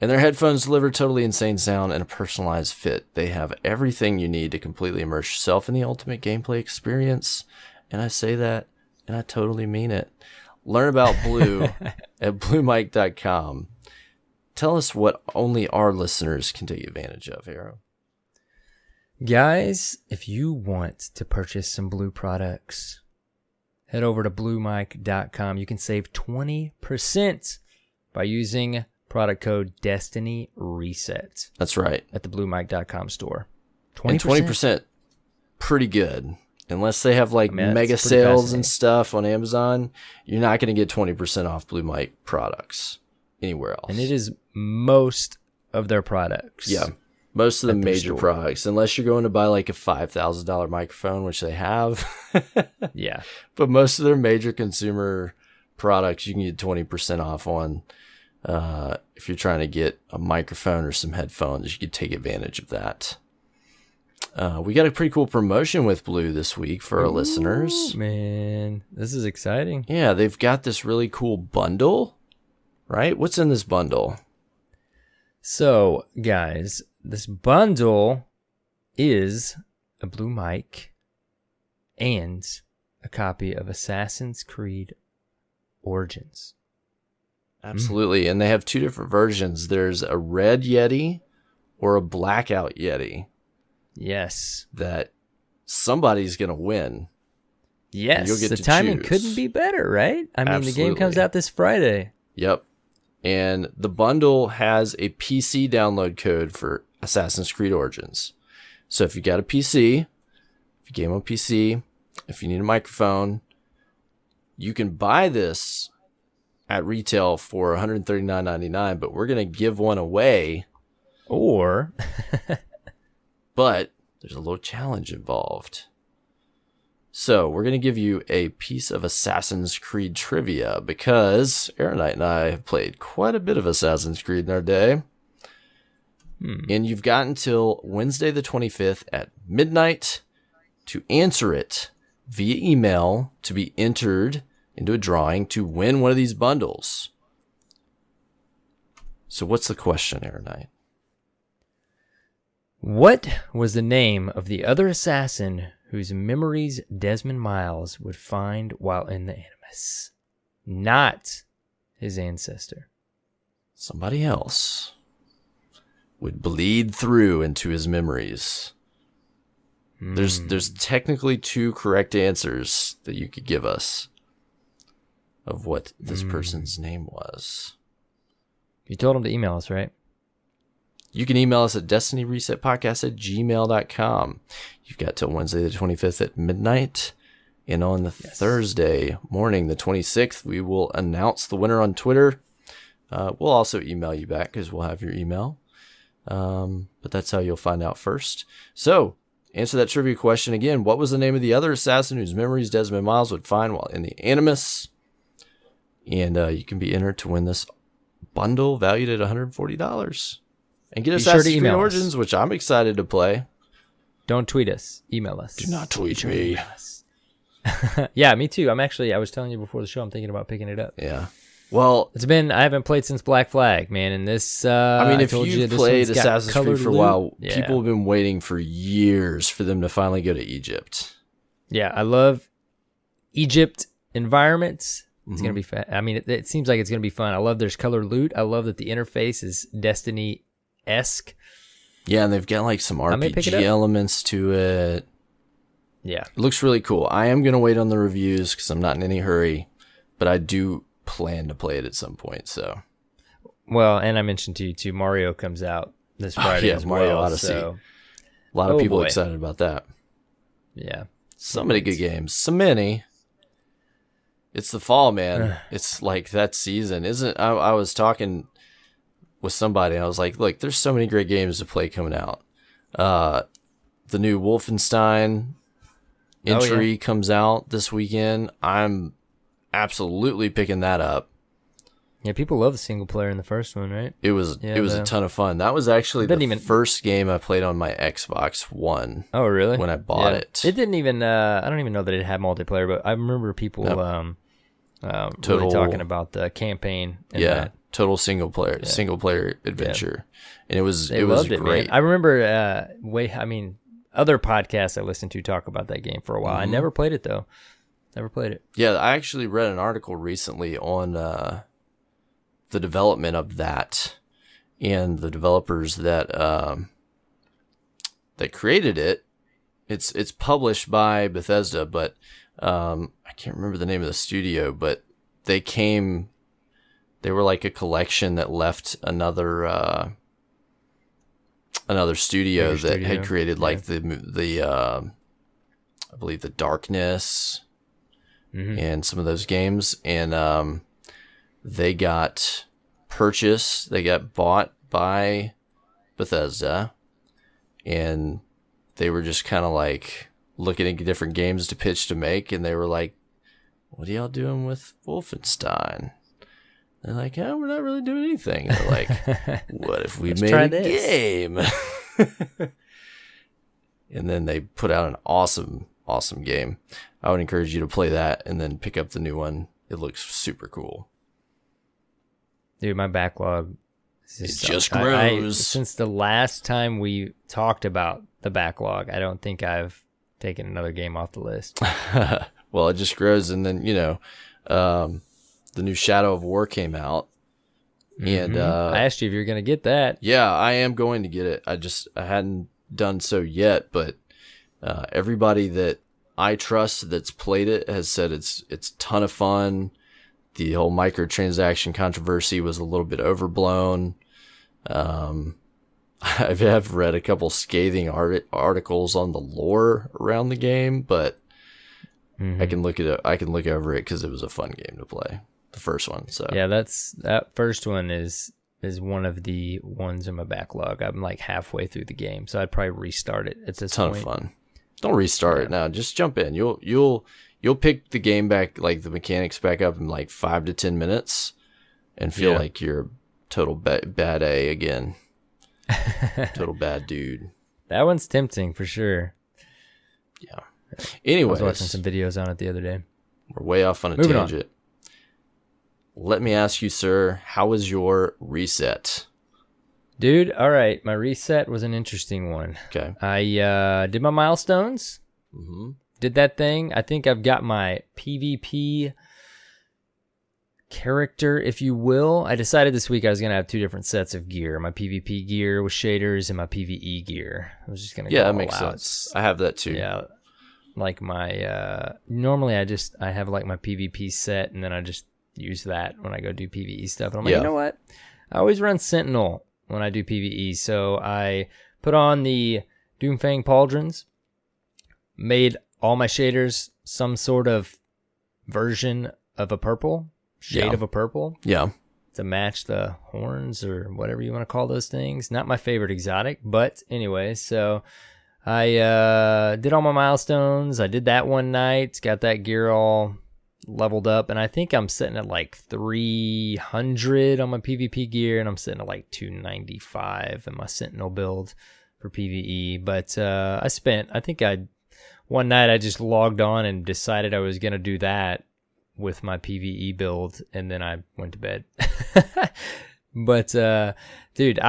Speaker 2: And their headphones deliver totally insane sound and a personalized fit. They have everything you need to completely immerse yourself in the ultimate gameplay experience. And I say that, and I totally mean it. Learn about Blue at bluemic.com. Tell us what only our listeners can take advantage of, Arrow.
Speaker 1: Guys, if you want to purchase some Blue products, head over to bluemic.com. You can save 20% by using product code Destiny Reset
Speaker 2: That's right.
Speaker 1: at the BlueMike.com store. 20%.
Speaker 2: And 20%, pretty good. Unless they have like mega sales and stuff on Amazon, you're not going to get 20% off Blue Mike products anywhere else.
Speaker 1: And it is most of their products.
Speaker 2: Yeah, most of the major products, unless you're going to buy like a $5,000 microphone, which they have.
Speaker 1: Yeah.
Speaker 2: But most of their major consumer products, you can get 20% off on. If you're trying to get a microphone or some headphones, you could take advantage of that. We got a pretty cool promotion with Blue this week for our listeners.
Speaker 1: Man, this is exciting.
Speaker 2: Yeah, they've got this really cool bundle, right? What's in this bundle?
Speaker 1: So, guys, this bundle is a Blue Mic and a copy of Assassin's Creed Origins.
Speaker 2: Absolutely. And they have two different versions. There's a red Yeti or a blackout Yeti.
Speaker 1: Yes.
Speaker 2: That somebody's going to win.
Speaker 1: Yes.
Speaker 2: You'll get
Speaker 1: the
Speaker 2: to
Speaker 1: timing
Speaker 2: choose.
Speaker 1: couldn't be better, right? I mean,
Speaker 2: Absolutely.
Speaker 1: the game comes out this Friday.
Speaker 2: Yep. And the bundle has a PC download code for Assassin's Creed Origins. So if you got a PC, if you game on PC, if you need a microphone, you can buy this at retail for $139.99, but we're going to give one away.
Speaker 1: Or...
Speaker 2: But there's a little challenge involved. So we're going to give you a piece of Assassin's Creed trivia because AER0KNIGHT and I have played quite a bit of Assassin's Creed in our day. And you've got until Wednesday the 25th at midnight to answer it via email to be entered into a drawing to win one of these bundles. So what's the question, AER0KNIGHT?
Speaker 1: What was the name of the other assassin whose memories Desmond Miles would find while in the Animus? Not his ancestor.
Speaker 2: Somebody else would bleed through into his memories. There's technically two correct answers that you could give us of what this person's name was.
Speaker 1: You told him to email us, right?
Speaker 2: You can email us at destinyresetpodcast@gmail.com. You've got till Wednesday the 25th at midnight. And on the Thursday morning, the 26th, we will announce the winner on Twitter. We'll also email you back because we'll have your email. But that's how you'll find out first. So, answer that trivia question again. What was the name of the other assassin whose memories Desmond Miles would find while in the Animus? And you can be entered to win this bundle valued at $140. And get Assassin's Creed Origins, which I'm excited to play.
Speaker 1: Don't tweet us. Email us.
Speaker 2: Do not tweet me.
Speaker 1: Yeah, me too. I was telling you before the show, I'm thinking about picking it up.
Speaker 2: Yeah. Well,
Speaker 1: I haven't played since Black Flag, man. And this,
Speaker 2: if you've played Assassin's Creed for a while,
Speaker 1: yeah.
Speaker 2: People have been waiting for years for them to finally go to Egypt.
Speaker 1: Yeah, I love Egypt environments. It's going to be fun. I mean, it seems like it's going to be fun. I love there's color loot. I love that the interface is Destiny-esque.
Speaker 2: Yeah, and they've got like some RPG elements to it.
Speaker 1: Yeah.
Speaker 2: It looks really cool. I am going to wait on the reviews because I'm not in any hurry, but I do plan to play it at some point. So,
Speaker 1: well, and I mentioned to you too, Mario comes out this Friday as
Speaker 2: Mario
Speaker 1: well,
Speaker 2: Odyssey.
Speaker 1: So.
Speaker 2: A lot of people excited about that.
Speaker 1: Yeah.
Speaker 2: So many good games. So many. It's the fall, man. It's like that season, isn't? I was talking with somebody. I was like, "Look, there's so many great games to play coming out. The new Wolfenstein entry comes out this weekend. I'm absolutely picking that up.
Speaker 1: Yeah, people love the single player in the first one, right?
Speaker 2: It was a ton of fun. That was actually the first game I played on my Xbox One.
Speaker 1: Oh, really?
Speaker 2: When I bought it.
Speaker 1: It didn't even. I don't even know that it had multiplayer, but I remember people really talking about the campaign. And
Speaker 2: total single player adventure, and it was
Speaker 1: loved
Speaker 2: great.
Speaker 1: Man. I remember other podcasts I listened to talk about that game for a while. I never played it though. Never played it.
Speaker 2: Yeah, I actually read an article recently on the development of that and the developers that created it. It's published by Bethesda, but I can't remember the name of the studio, but they They were like a collection that left another studio that had created like the I believe the Darkness and some of those games, and they got purchased. They got bought by Bethesda, and they were just kind of like looking at different games to pitch to make, and they were like, "What are y'all doing with Wolfenstein?" They're like, "Oh, we're not really doing anything." And they're like, "What if we made a game?" And then they put out an awesome game. I would encourage you to play that and then pick up the new one. It looks super cool.
Speaker 1: Dude, my backlog
Speaker 2: just grows.
Speaker 1: Since the last time we talked about the backlog, I don't think I've taken another game off the list.
Speaker 2: Well, it just grows, and then the new Shadow of War came out, and
Speaker 1: I asked you if you're going to get that.
Speaker 2: Yeah, I am going to get it. I hadn't done so yet, but everybody that I trust that's played it has said it's a ton of fun. The whole microtransaction controversy was a little bit overblown. I've read a couple scathing articles on the lore around the game, but I can look over it because it was a fun game to play, the first one. So
Speaker 1: yeah, that first one is one of the ones in my backlog. I'm like halfway through the game, so I'd probably restart it at this point.
Speaker 2: Ton of fun. Don't restart it now. Just jump in. You'll pick the game back, like the mechanics back up in like 5 to 10 minutes, and feel like you're a total bad A again. Total bad dude.
Speaker 1: That one's tempting for sure.
Speaker 2: Yeah. Anyways,
Speaker 1: I was watching some videos on it the other day.
Speaker 2: We're way off on a tangent. Let me ask you, sir, how was your reset?
Speaker 1: Dude, all right. My reset was an interesting one.
Speaker 2: Okay.
Speaker 1: I did my milestones. Did that thing. I think I've got my PvP character, if you will. I decided this week I was going to have 2 different sets of gear. My PvP gear with shaders and my PvE gear. I was just going to go all out.
Speaker 2: Yeah, that makes sense. I have that too.
Speaker 1: Yeah. Like my, normally I have like my PvP set, and then I just use that when I go do PvE stuff. And I'm like, you know what? I always run Sentinel when I do PvE. So I put on the Doomfang Pauldrons, made all my shaders some sort of version of a purple, shade of a purple.
Speaker 2: Yeah.
Speaker 1: To match the horns or whatever you want to call those things. Not my favorite exotic, but anyway, so I did all my milestones. I did that one night, got that gear all leveled up, and I think I'm sitting at like 300 on my PvP gear, and I'm sitting at like 295 in my Sentinel build for PvE. But one night I just logged on and decided I was going to do that with my PvE build, and then I went to bed. But dude,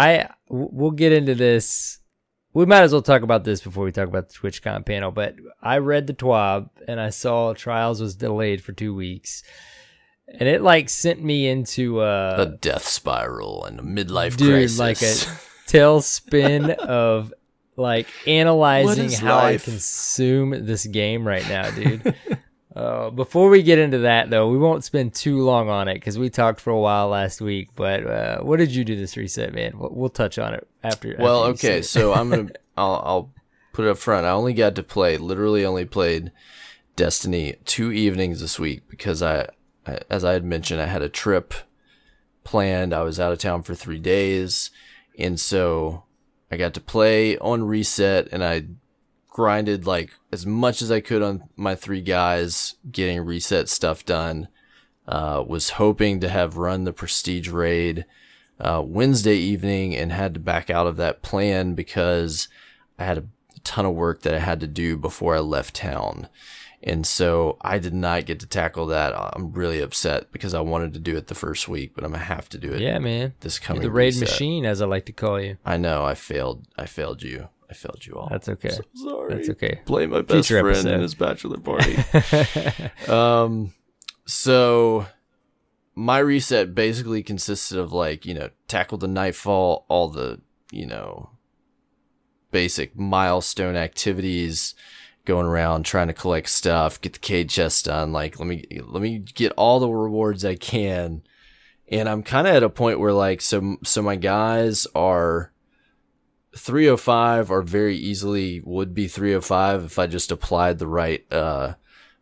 Speaker 1: we'll get into this. We might as well talk about this before we talk about the TwitchCon panel, but I read the TWAB and I saw Trials was delayed for 2 weeks, and it like sent me into
Speaker 2: a death spiral and a midlife crisis.
Speaker 1: Like a tailspin of like analyzing how I consume this game right now, dude. Before we get into that, though, we won't spend too long on it because we talked for a while last week. But what did you do this reset, man? We'll touch on it after.
Speaker 2: Well, okay, so I'll put it up front. I literally only played Destiny 2 evenings this week because as I had mentioned, I had a trip planned. I was out of town for 3 days, and so I got to play on reset, and I grinded like as much as I could on my 3 guys, getting reset stuff done. Was hoping to have run the Prestige raid Wednesday evening, and had to back out of that plan because I had a ton of work that I had to do before I left town. And so I did not get to tackle that. I'm really upset because I wanted to do it the first week, but I'm going to have to do it.
Speaker 1: Yeah, man.
Speaker 2: This coming
Speaker 1: You're the raid
Speaker 2: reset.
Speaker 1: machine, as I like to call you.
Speaker 2: I know. I failed you. I failed you all.
Speaker 1: That's okay.
Speaker 2: I'm so sorry.
Speaker 1: That's okay.
Speaker 2: Blame my best
Speaker 1: Future
Speaker 2: friend
Speaker 1: episode.
Speaker 2: and his bachelor party. So my reset basically consisted of tackle the Nightfall, all the, basic milestone activities, going around trying to collect stuff, get the cage chest done. Like, let me get all the rewards I can, And I'm kind of at a point where like, so my guys are 305 or very easily would be 305 if I just applied the right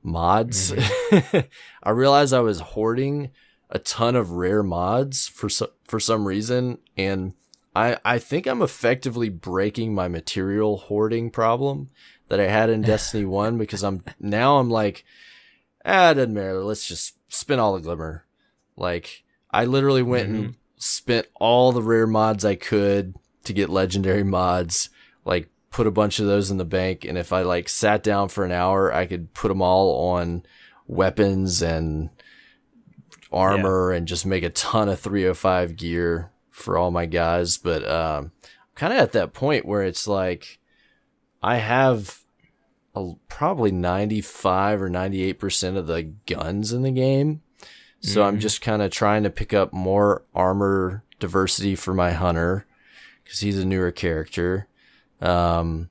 Speaker 2: mods.
Speaker 1: Mm-hmm.
Speaker 2: I realized I was hoarding a ton of rare mods for some reason, and I think I'm effectively breaking my material hoarding problem that I had in Destiny 1, because I'm like, it doesn't matter, let's just spin all the glimmer. Like, I literally went and spent all the rare mods I could to get legendary mods, like put a bunch of those in the bank, and if I like sat down for an hour, I could put them all on weapons and armor and just make a ton of 305 gear for all my guys. But kind of at that point where it's like I have probably 95 or 98% of the guns in the game, so I'm just kind of trying to pick up more armor diversity for my hunter because he's a newer character.
Speaker 1: I'm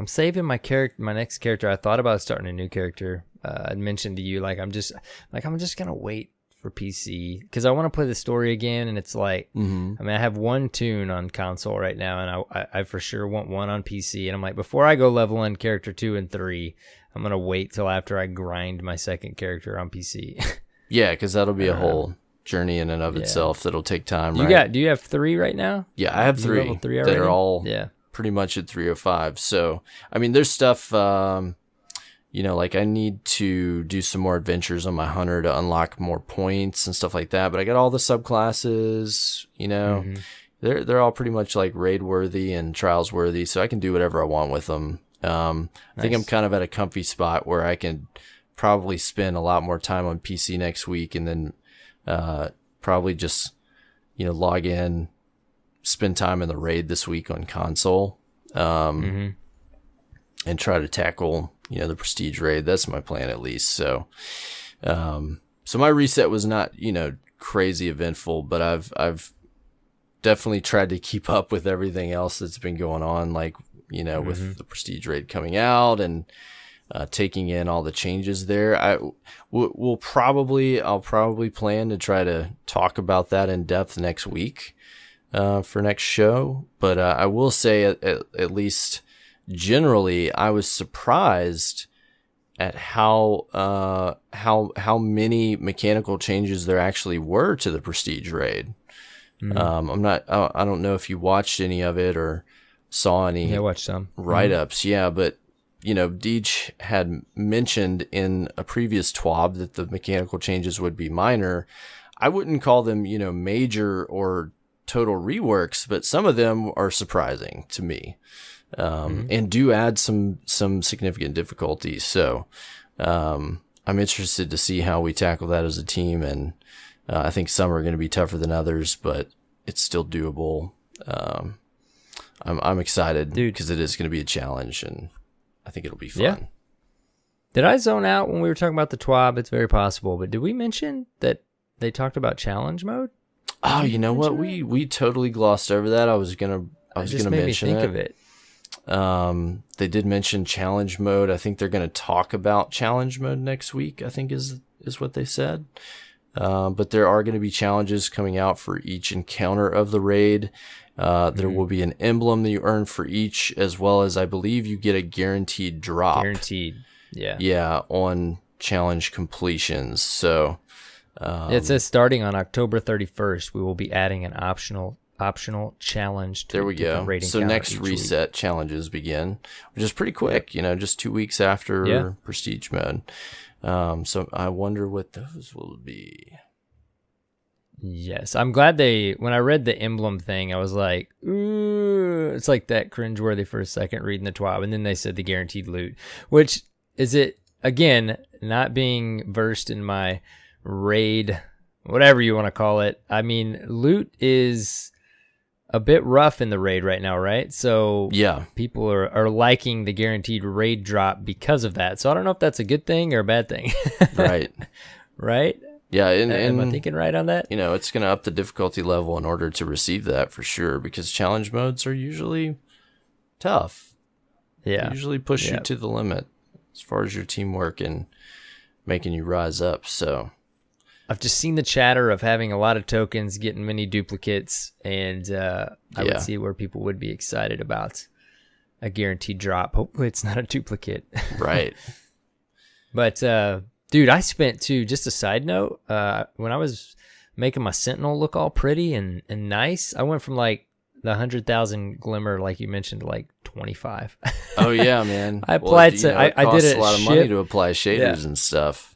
Speaker 1: saving my next character. I thought about starting a new character. I'd mentioned to you, like I'm just gonna wait for PC because I want to play the story again, and it's like, I mean, I have one tune on console right now, and I for sure want one on PC, and I'm like, before I go leveling character 2 and 3, I'm gonna wait till after I grind my second character on PC.
Speaker 2: Yeah, because that'll be a whole journey in and of itself that'll take time.
Speaker 1: Do you have 3 right now?
Speaker 2: Yeah, I have 3
Speaker 1: level 3
Speaker 2: that are all
Speaker 1: yeah,
Speaker 2: pretty much at 305. So I mean, there's stuff like I need to do some more adventures on my hunter to unlock more points and stuff like that. But I got all the subclasses, they're all pretty much like raid worthy and trials worthy. So I can do whatever I want with them. I think I'm kind of at a comfy spot where I can probably spend a lot more time on PC next week, and then probably just, log in, spend time in the raid this week on console, and try to tackle the prestige raid. That's my plan, at least. So so my reset was not crazy eventful, but I've definitely tried to keep up with everything else that's been going on, like with the prestige raid coming out and taking in all the changes there. I'll probably plan to try to talk about that in depth next week for next show, but I will say at least generally, I was surprised at how many mechanical changes there actually were to the Prestige raid. I don't know if you watched any of it or saw any.
Speaker 1: Yeah, I watched some
Speaker 2: write-ups. Yeah, but Deej had mentioned in a previous TWAB that the mechanical changes would be minor. I wouldn't call them major or total reworks, but some of them are surprising to me. And do add some significant difficulties. So, I'm interested to see how we tackle that as a team. And, I think some are going to be tougher than others, but it's still doable. I'm excited because it is going to be a challenge, and I think it'll be fun.
Speaker 1: Yeah. Did I zone out when we were talking about the TWAB? It's very possible, but did we mention that they talked about challenge mode?
Speaker 2: Oh, you know what? We totally glossed over that. I was gonna mention
Speaker 1: think of it.
Speaker 2: They did mention challenge mode. I think they're going to talk about challenge mode next week, I think is what they said. But there are going to be challenges coming out for each encounter of the raid. There will be an emblem that you earn for each, as well as I believe you get a guaranteed drop.
Speaker 1: Guaranteed. Yeah.
Speaker 2: Yeah, on challenge completions. So
Speaker 1: it says starting on October 31st, we will be adding an optional challenge to
Speaker 2: there we go. So next reset week. Challenges begin, which is pretty quick, just 2 weeks after prestige mode. So I wonder what those will be.
Speaker 1: Yes, I'm glad when I read the emblem thing, I was like, ooh, it's like that cringeworthy for a second reading the TWAB, and then they said the guaranteed loot, which is it, again, not being versed in my raid, whatever you want to call it. I mean, loot is a bit rough in the raid right now, right? So yeah, people are liking the guaranteed raid drop because of that. So I don't know if that's a good thing or a bad thing.
Speaker 2: Right.
Speaker 1: Right?
Speaker 2: Yeah.
Speaker 1: Am I thinking right on that?
Speaker 2: It's going to up the difficulty level in order to receive that for sure, because challenge modes are usually tough.
Speaker 1: Yeah.
Speaker 2: They usually push you to the limit as far as your teamwork and making you rise up. So
Speaker 1: I've just seen the chatter of having a lot of tokens, getting many duplicates, and I would see where people would be excited about a guaranteed drop. Hopefully it's not a duplicate.
Speaker 2: Right.
Speaker 1: But, dude, I spent too, just a side note, when I was making my Sentinel look all pretty and nice, I went from like the 100,000 glimmer, like you mentioned, to like 25.
Speaker 2: Oh yeah, man.
Speaker 1: I applied I did it
Speaker 2: a lot of money to apply shaders and stuff.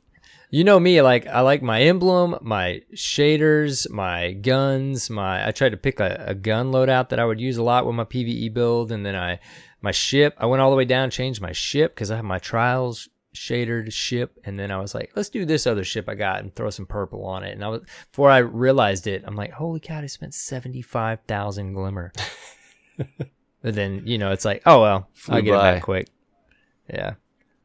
Speaker 1: You know me, like I like my emblem, my shaders, my guns, I tried to pick a gun loadout that I would use a lot with my PvE build, and then my ship, I went all the way down, changed my ship because I have my trials shadered ship, and then I was like, let's do this other ship I got and throw some purple on it. And before I realized it, I'm like, holy cow, I spent 75,000 glimmer. But then, it's like, oh well, I'll get it back quick. Yeah.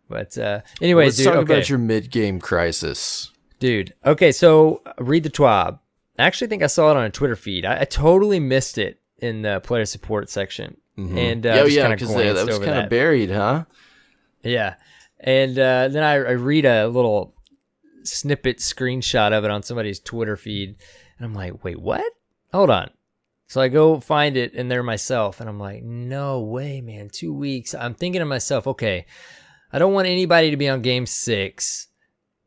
Speaker 1: But anyways,
Speaker 2: let's talk about your mid-game crisis.
Speaker 1: Dude, okay, so read the TWAB. I actually think I saw it on a Twitter feed. I totally missed it in the player support section.
Speaker 2: Mm-hmm.
Speaker 1: And
Speaker 2: because that was kind of buried, huh?
Speaker 1: Yeah. And then I read a little snippet screenshot of it on somebody's Twitter feed, and I'm like, wait, what? Hold on. So I go find it in there myself, and I'm like, no way, man, 2 weeks. I'm thinking to myself, okay, I don't want anybody to be on game 6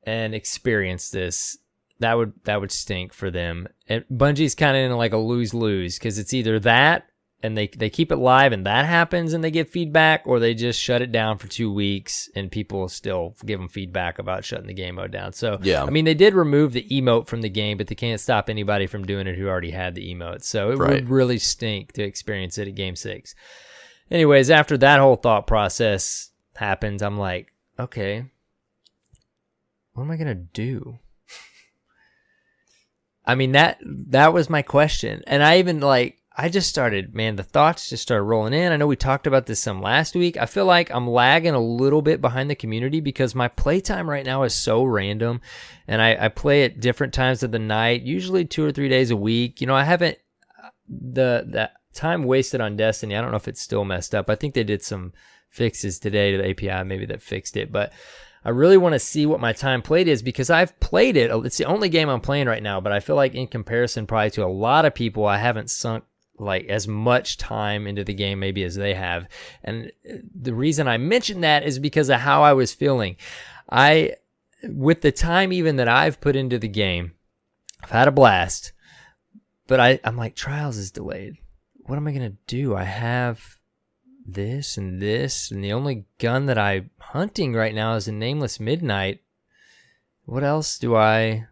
Speaker 1: and experience this. That would stink for them. And Bungie's kind of in like a lose-lose, because it's either that and they keep it live and that happens and they get feedback, or they just shut it down for 2 weeks and people still give them feedback about shutting the game mode down. So, yeah. I mean, they did remove the emote from the game, but they can't stop anybody from doing it who already had the emote. So it would really stink to experience it at game 6. Anyways, after that whole thought process happens, I'm like, okay, what am I going to do? I mean, that was my question. And I even I just started, man, the thoughts just started rolling in. I know we talked about this some last week. I feel like I'm lagging a little bit behind the community because my playtime right now is so random, and I play at different times of the night, usually 2 or 3 days a week. I haven't, the time wasted on Destiny, I don't know if it's still messed up. I think they did some fixes today to the API maybe that fixed it, but I really want to see what my time played is, because I've played it. It's the only game I'm playing right now, but I feel like in comparison probably to a lot of people, I haven't sunk like as much time into the game maybe as they have. And the reason I mentioned that is because of how I was feeling. With the time even that I've put into the game, I've had a blast, but I'm like, Trials is delayed. What am I going to do? I have this, and the only gun that I'm hunting right now is a Nameless Midnight. What else do I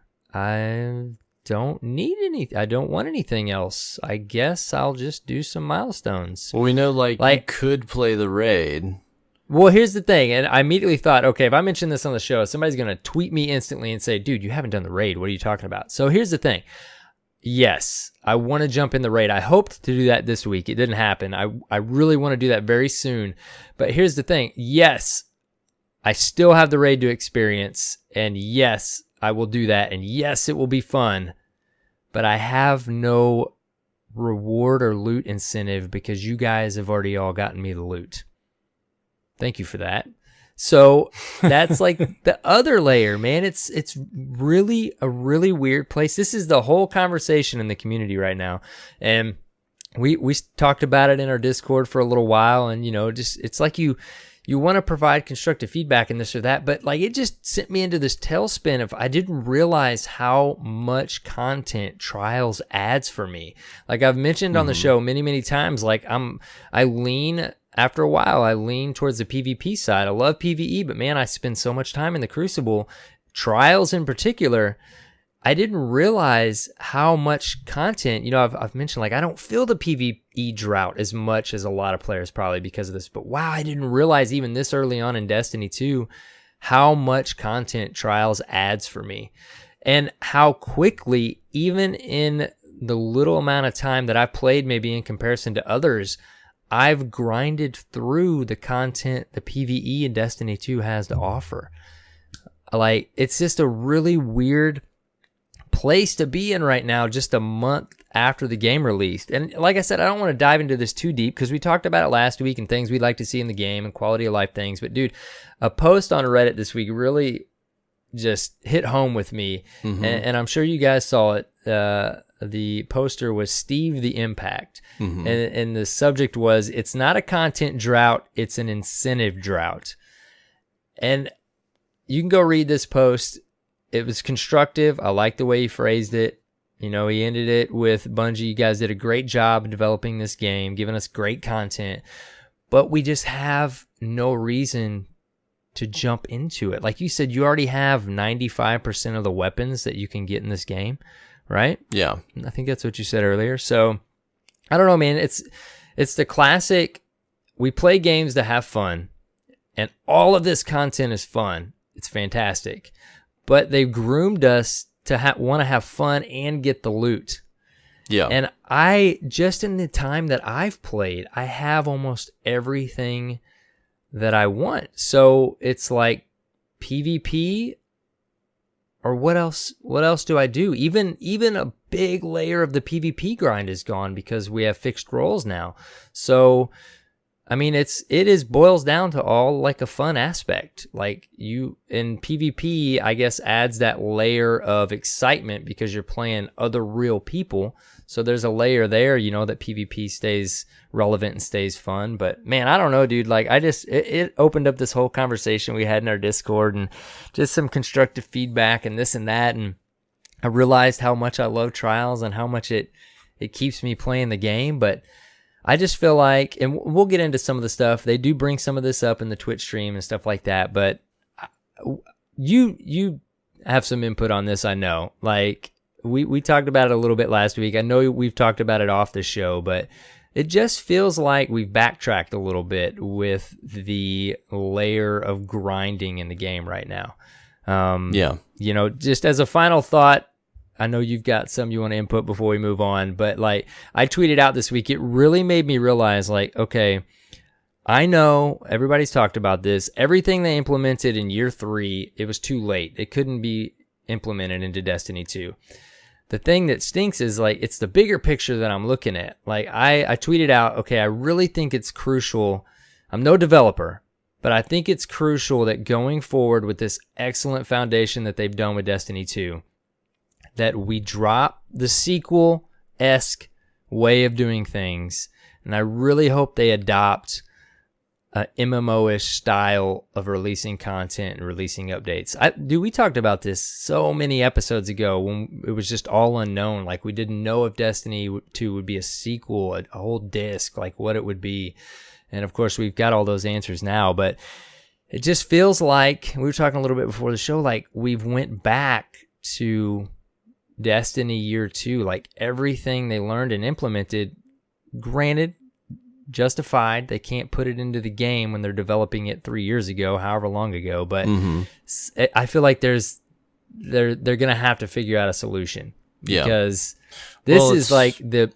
Speaker 1: don't need anything. I don't want anything else. I guess I'll just do some milestones.
Speaker 2: Well, we know you could play the raid.
Speaker 1: Well, here's the thing, and I immediately thought, okay, if I mention this on the show, somebody's going to tweet me instantly and say, dude, you haven't done the raid. What are you talking about? So here's the thing. Yes, I want to jump in the raid. I hoped to do that this week. It didn't happen. I really want to do that very soon. But here's the thing. Yes, I still have the raid to experience, and yes, I will do that, and yes, it will be fun, but I have no reward or loot incentive because you guys have already all gotten me the loot. Thank you for that. So that's like the other layer, man. It's really a really weird place. This is the whole conversation in the community right now, and we talked about it in our Discord for a little while, and just it's like you want to provide constructive feedback and this or that, but it just sent me into this tailspin of I didn't realize how much content Trials adds for me. Like I've mentioned on the show many times, after a while, I lean towards the PvP side. I love PvE, but man, I spend so much time in the Crucible. Trials in particular, I didn't realize how much content, I've mentioned, I don't feel the PvE drought as much as a lot of players probably because of this, but wow, I didn't realize even this early on in Destiny 2 how much content Trials adds for me, and how quickly, even in the little amount of time that I've played maybe in comparison to others, I've grinded through the content the PvE in Destiny 2 has to offer. It's just a really weird place to be in right now, just a month after the game released. And like I said, I don't want to dive into this too deep because we talked about it last week and things we'd like to see in the game and quality of life things. But dude, a post on Reddit this week really just hit home with me.
Speaker 2: Mm-hmm.
Speaker 1: And I'm sure you guys saw it. The poster was Steve the Impact.
Speaker 2: Mm-hmm.
Speaker 1: And the subject was, it's not a content drought, it's an incentive drought. And you can go read this post. It was constructive. I like the way he phrased it. You know, he ended it with, Bungie, you guys did a great job developing this game, giving us great content, but we just have no reason to jump into it. Like you said, you already have 95% of the weapons that you can get in this game, right?
Speaker 2: Yeah.
Speaker 1: I think that's what you said earlier. So, I don't know, man. It's the classic, we play games to have fun, and all of this content is fun. It's fantastic. But they've groomed us to want to have fun and get the loot.
Speaker 2: Yeah.
Speaker 1: And I, just in the time that I've played, I have almost everything that I want. So it's like PvP, or what else do I do? Even a big layer of the PvP grind is gone because we have fixed roles now. So I mean, it boils down to all like a fun aspect. Like you in PvP, I guess adds that layer of excitement because you're playing other real people. So there's a layer there, you know, that PvP stays relevant and stays fun. But man, I don't know, dude. Like it opened up this whole conversation we had in our Discord and just some constructive feedback and this and that. And I realized how much I love Trials and how much it keeps me playing the game. But I just feel like, and we'll get into some of the stuff. They do bring some of this up in the Twitch stream and stuff like that. But you have some input on this, I know. Like we talked about it a little bit last week. I know we've talked about it off the show, but it just feels like we've backtracked a little bit with the layer of grinding in the game right now.
Speaker 2: Yeah.
Speaker 1: You know, just as a final thought, I know you've got some you want to input before we move on, but like I tweeted out this week, it really made me realize, like, okay, I know everybody's talked about this. Everything they implemented in year 3, it was too late. It couldn't be implemented into Destiny 2. The thing that stinks is like, it's the bigger picture that I'm looking at. Like I tweeted out, okay, I really think it's crucial. I'm no developer, but I think it's crucial that going forward with this excellent foundation that they've done with Destiny 2, that we drop the sequel-esque way of doing things. And I really hope they adopt a MMO-ish style of releasing content and releasing updates. We talked about this so many episodes ago when it was just all unknown. Like we didn't know if Destiny 2 would be a sequel, a whole disc, like what it would be. And of course, we've got all those answers now. But it just feels like, we were talking a little bit before the show, like we've went back to Destiny year 2, like everything they learned and implemented, granted, justified. They can't put it into the game when they're developing it 3 years ago, however long ago. But I feel like they're gonna have to figure out a solution, because this is like the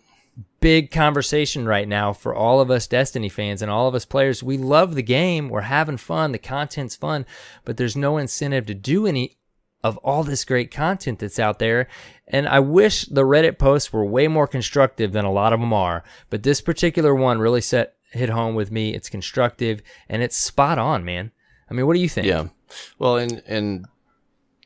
Speaker 1: big conversation right now for all of us Destiny fans and all of us players. We love the game, we're having fun, the content's fun, but there's no incentive to do any of all this great content that's out there. And I wish the Reddit posts were way more constructive than a lot of them are, but this particular one really hit home with me. It's constructive and it's spot on, man. I mean, what do you think?
Speaker 2: Yeah. Well, and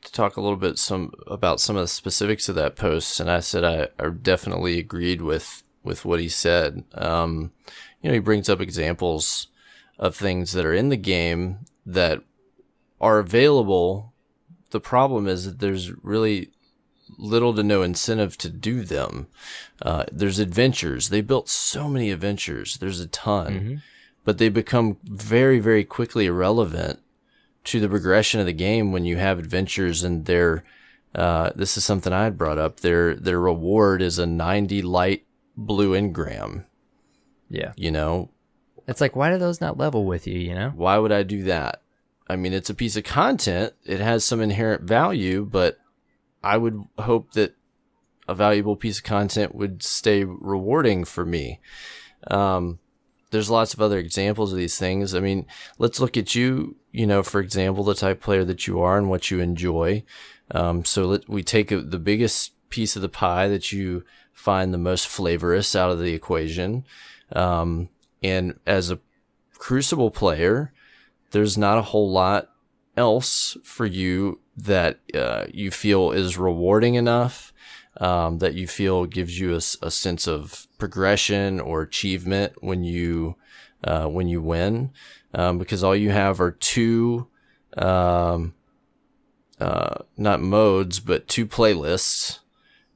Speaker 2: to talk a little bit about some of the specifics of that post, and I said I definitely agreed with what he said. He brings up examples of things that are in the game that are available. The problem is that there's really little to no incentive to do them. There's adventures. They built so many adventures. There's a ton, but they become very, very quickly irrelevant to the progression of the game when you have adventures, and this is something I had brought up. Their reward is a 90 light blue engram.
Speaker 1: Yeah.
Speaker 2: You know?
Speaker 1: It's like, why do those not level with you, you know?
Speaker 2: Why would I do that? I mean, it's a piece of content. It has some inherent value, but I would hope that a valuable piece of content would stay rewarding for me. There's lots of other examples of these things. I mean, let's look at you, for example, the type of player that you are and what you enjoy. So we take the biggest piece of the pie that you find the most flavorous out of the equation. And as a Crucible player, there's not a whole lot else for you that you feel is rewarding enough, that you feel gives you a sense of progression or achievement when you win, because all you have are two, not modes, but two playlists,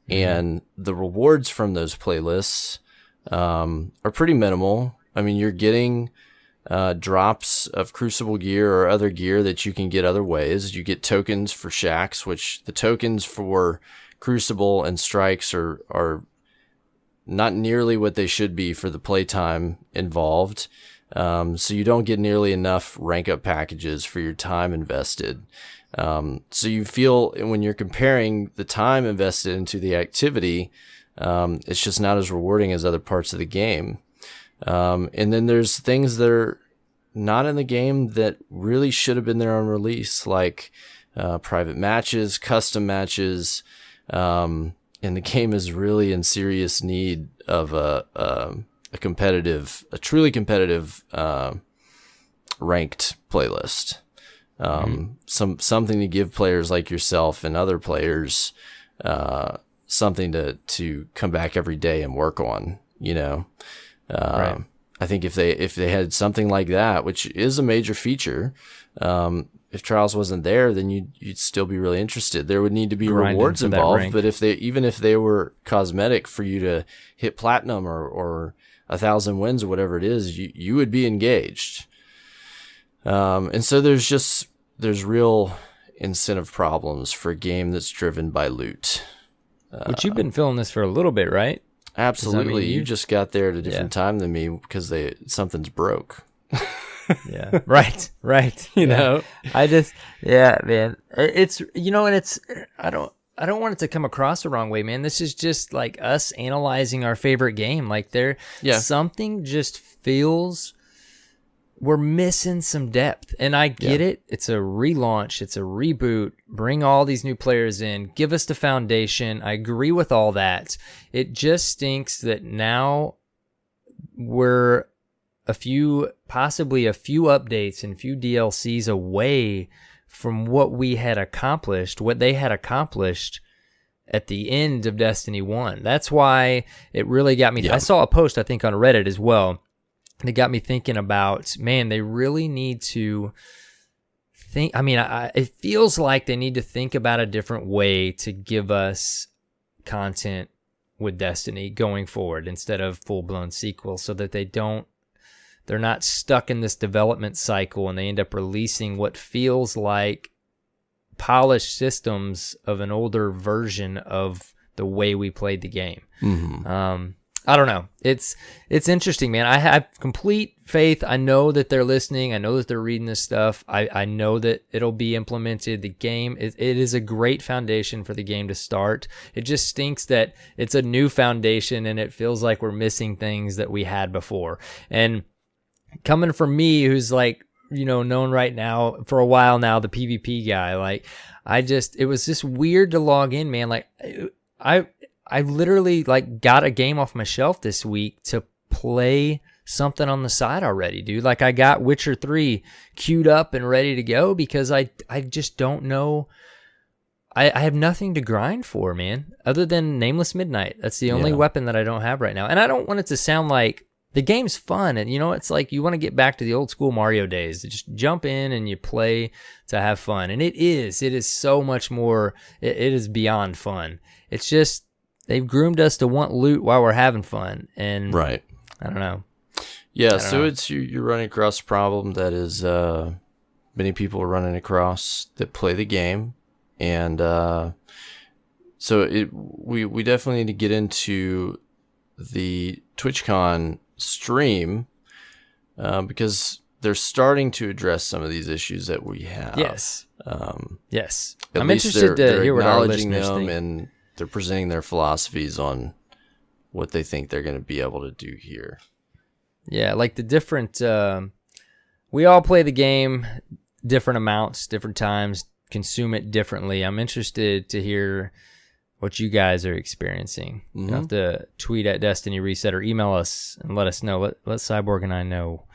Speaker 2: and the rewards from those playlists are pretty minimal. I mean, you're getting drops of Crucible gear or other gear that you can get other ways. You get tokens for shacks, which the tokens for Crucible and strikes are not nearly what they should be for the playtime involved. So you don't get nearly enough rank up packages for your time invested. So you feel when you're comparing the time invested into the activity, it's just not as rewarding as other parts of the game. And then there's things that are not in the game that really should have been there on release, like private matches, custom matches, and the game is really in serious need of a truly competitive ranked playlist. Something to give players like yourself and other players something to come back every day and work on, Right. I think if they had something like that, which is a major feature, if Trials wasn't there, then you'd still be really interested. There would need to be rewards involved, but if they were cosmetic for you to hit platinum or 1,000 wins or whatever it is, you would be engaged. And so there's real incentive problems for a game that's driven by loot.
Speaker 1: But you've been feeling this for a little bit, right?
Speaker 2: Absolutely. You just got there at a different time than me because something's broke.
Speaker 1: Yeah. Right.
Speaker 2: You know,
Speaker 1: man. It's, and it's, I don't want it to come across the wrong way, man. This is just like us analyzing our favorite game. Like something just feels we're missing some depth. And I get it. It's a relaunch. It's a reboot. Bring all these new players in. Give us the foundation. I agree with all that. It just stinks that now we're possibly a few updates and a few DLCs away from what they had accomplished at the end of Destiny 1. That's why it really got me. Yeah. I saw a post, I think, on Reddit as well. And it got me thinking about, man, they really need to think. I mean, it feels like they need to think about a different way to give us content with Destiny going forward instead of full-blown sequels, so that they're not stuck in this development cycle and they end up releasing what feels like polished systems of an older version of the way we played the game. Mm-hmm. I don't know. It's interesting, man. I have complete faith. I know that they're listening. I know that they're reading this stuff. I know that it'll be implemented. The game, it is a great foundation for the game to start. It just stinks that it's a new foundation and it feels like we're missing things that we had before. And coming from me, who's like, known right now for a while now, the PvP guy, like, it was just weird to log in, man. Like, I literally like got a game off my shelf this week to play something on the side already, dude. Like, I got Witcher 3 queued up and ready to go because I just don't know. I have nothing to grind for, man, other than Nameless Midnight. That's the only weapon that I don't have right now. And I don't want it to sound like the game's fun. And, it's like you want to get back to the old school Mario days. Just jump in and you play to have fun. And it is so much more. It is beyond fun. It's just, they've groomed us to want loot while we're having fun. And
Speaker 2: right.
Speaker 1: I don't know.
Speaker 2: Yeah. So it's, you're running across a problem that is, many people are running across that play the game. And, so we definitely need to get into the TwitchCon stream, because they're starting to address some of these issues that we have.
Speaker 1: Yes. Yes.
Speaker 2: I'm interested to hear what our listeners think. And they're presenting their philosophies on what they think they're going to be able to do here.
Speaker 1: Yeah, like the different, we all play the game different amounts, different times, consume it differently. I'm interested to hear what you guys are experiencing. Mm-hmm. You have to tweet at Destiny Reset or email us and let us know. Let Cyborg and I know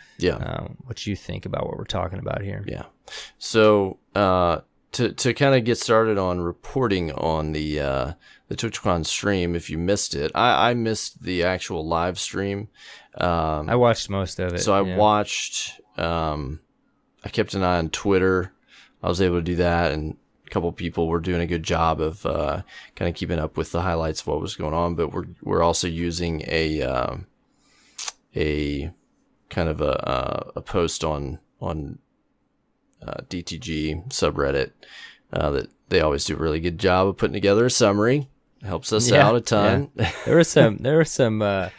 Speaker 1: what you think about what we're talking about here.
Speaker 2: Yeah. So to kind of get started on reporting on the TwitchCon stream, if you missed it, I missed the actual live stream.
Speaker 1: I watched most of it.
Speaker 2: So I watched. I kept an eye on Twitter. I was able to do that, and a couple people were doing a good job of kind of keeping up with the highlights of what was going on. But we're also using a kind of a post on DTG subreddit that they always do a really good job of putting together a summary. It helps us out a ton.
Speaker 1: Yeah. There were some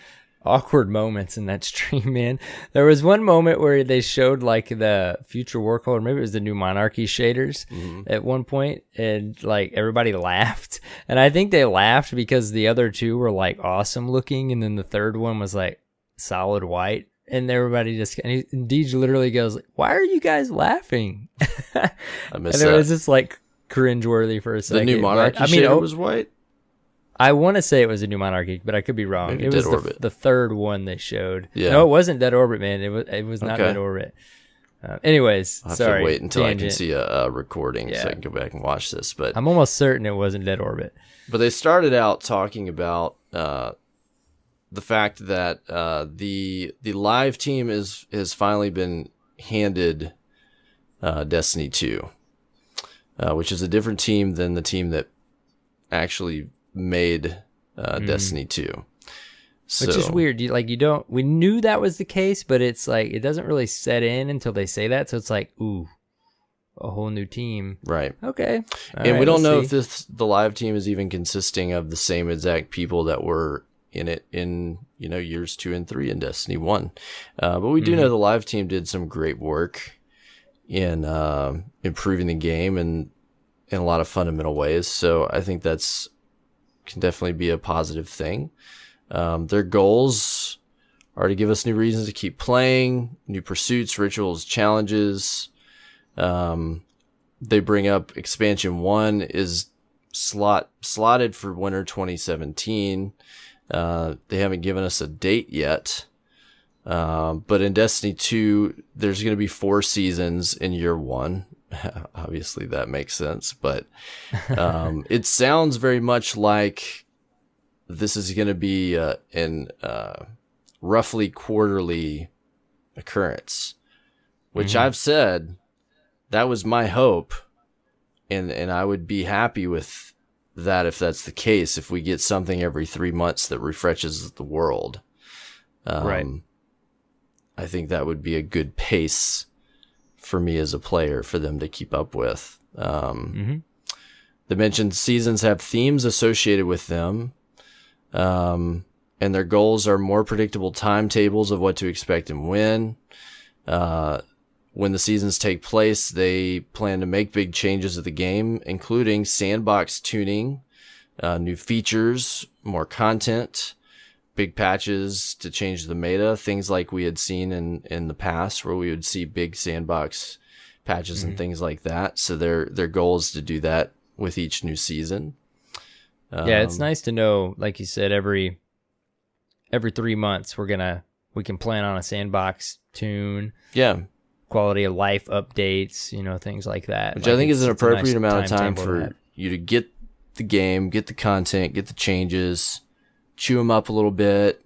Speaker 1: awkward moments in that stream, man. There was one moment where they showed like the future war code, or maybe it was the new monarchy shaders at one point, and like everybody laughed. And I think they laughed because the other two were like awesome looking, and then the third one was like solid white. And everybody just, and Deej literally goes, "Why are you guys laughing?"
Speaker 2: I missed
Speaker 1: and
Speaker 2: that.
Speaker 1: it was just like cringeworthy for a second.
Speaker 2: The new monarchy shader was white?
Speaker 1: I want to say it was a new monarchy, but I could be wrong.
Speaker 2: Maybe
Speaker 1: it
Speaker 2: Dead
Speaker 1: was
Speaker 2: Orbit.
Speaker 1: the third one they showed.
Speaker 2: Yeah.
Speaker 1: No, it wasn't Dead Orbit, man. It was not Dead Orbit. Anyways,
Speaker 2: I'll have
Speaker 1: sorry.
Speaker 2: to wait until
Speaker 1: tangent.
Speaker 2: I can see a recording so I can go back and watch this. But
Speaker 1: I'm almost certain it wasn't Dead Orbit.
Speaker 2: But they started out talking about the fact that the live team has finally been handed Destiny 2, which is a different team than the team that actually made Destiny 2. So,
Speaker 1: which is weird. We knew that was the case, but it's like it doesn't really set in until they say that. So it's like, ooh, a whole new team.
Speaker 2: Right.
Speaker 1: Okay.
Speaker 2: And we don't know if the live team is even consisting of the same exact people that were in it in years 2 and 3 in Destiny 1. But we do know the live team did some great work in improving the game and in a lot of fundamental ways. So I think that's can definitely be a positive thing. Their goals are to give us new reasons to keep playing, new pursuits, rituals, challenges. They bring up expansion 1 is slotted for winter 2017. They haven't given us a date yet. But in Destiny 2, there's going to be 4 seasons in year 1. Obviously that makes sense, but it sounds very much like this is going to be an roughly quarterly occurrence, which I've said that was my hope, and I would be happy with that if that's the case, if we get something every 3 months that refreshes the world.
Speaker 1: Right.
Speaker 2: I think that would be a good pace for me as a player for them to keep up with. They mentioned seasons have themes associated with them, and their goals are more predictable timetables of what to expect and when. When the seasons take place, they plan to make big changes to the game, including sandbox tuning, new features, more content, big patches to change the meta, things like we had seen in the past where we would see big sandbox patches and things like that. So their goal is to do that with each new season.
Speaker 1: Yeah, it's nice to know, like you said, every 3 months we can plan on a sandbox tune.
Speaker 2: Yeah.
Speaker 1: Quality of life updates, things like that.
Speaker 2: Which I think is an appropriate amount of time for you to get the game, get the content, get the changes, chew them up a little bit,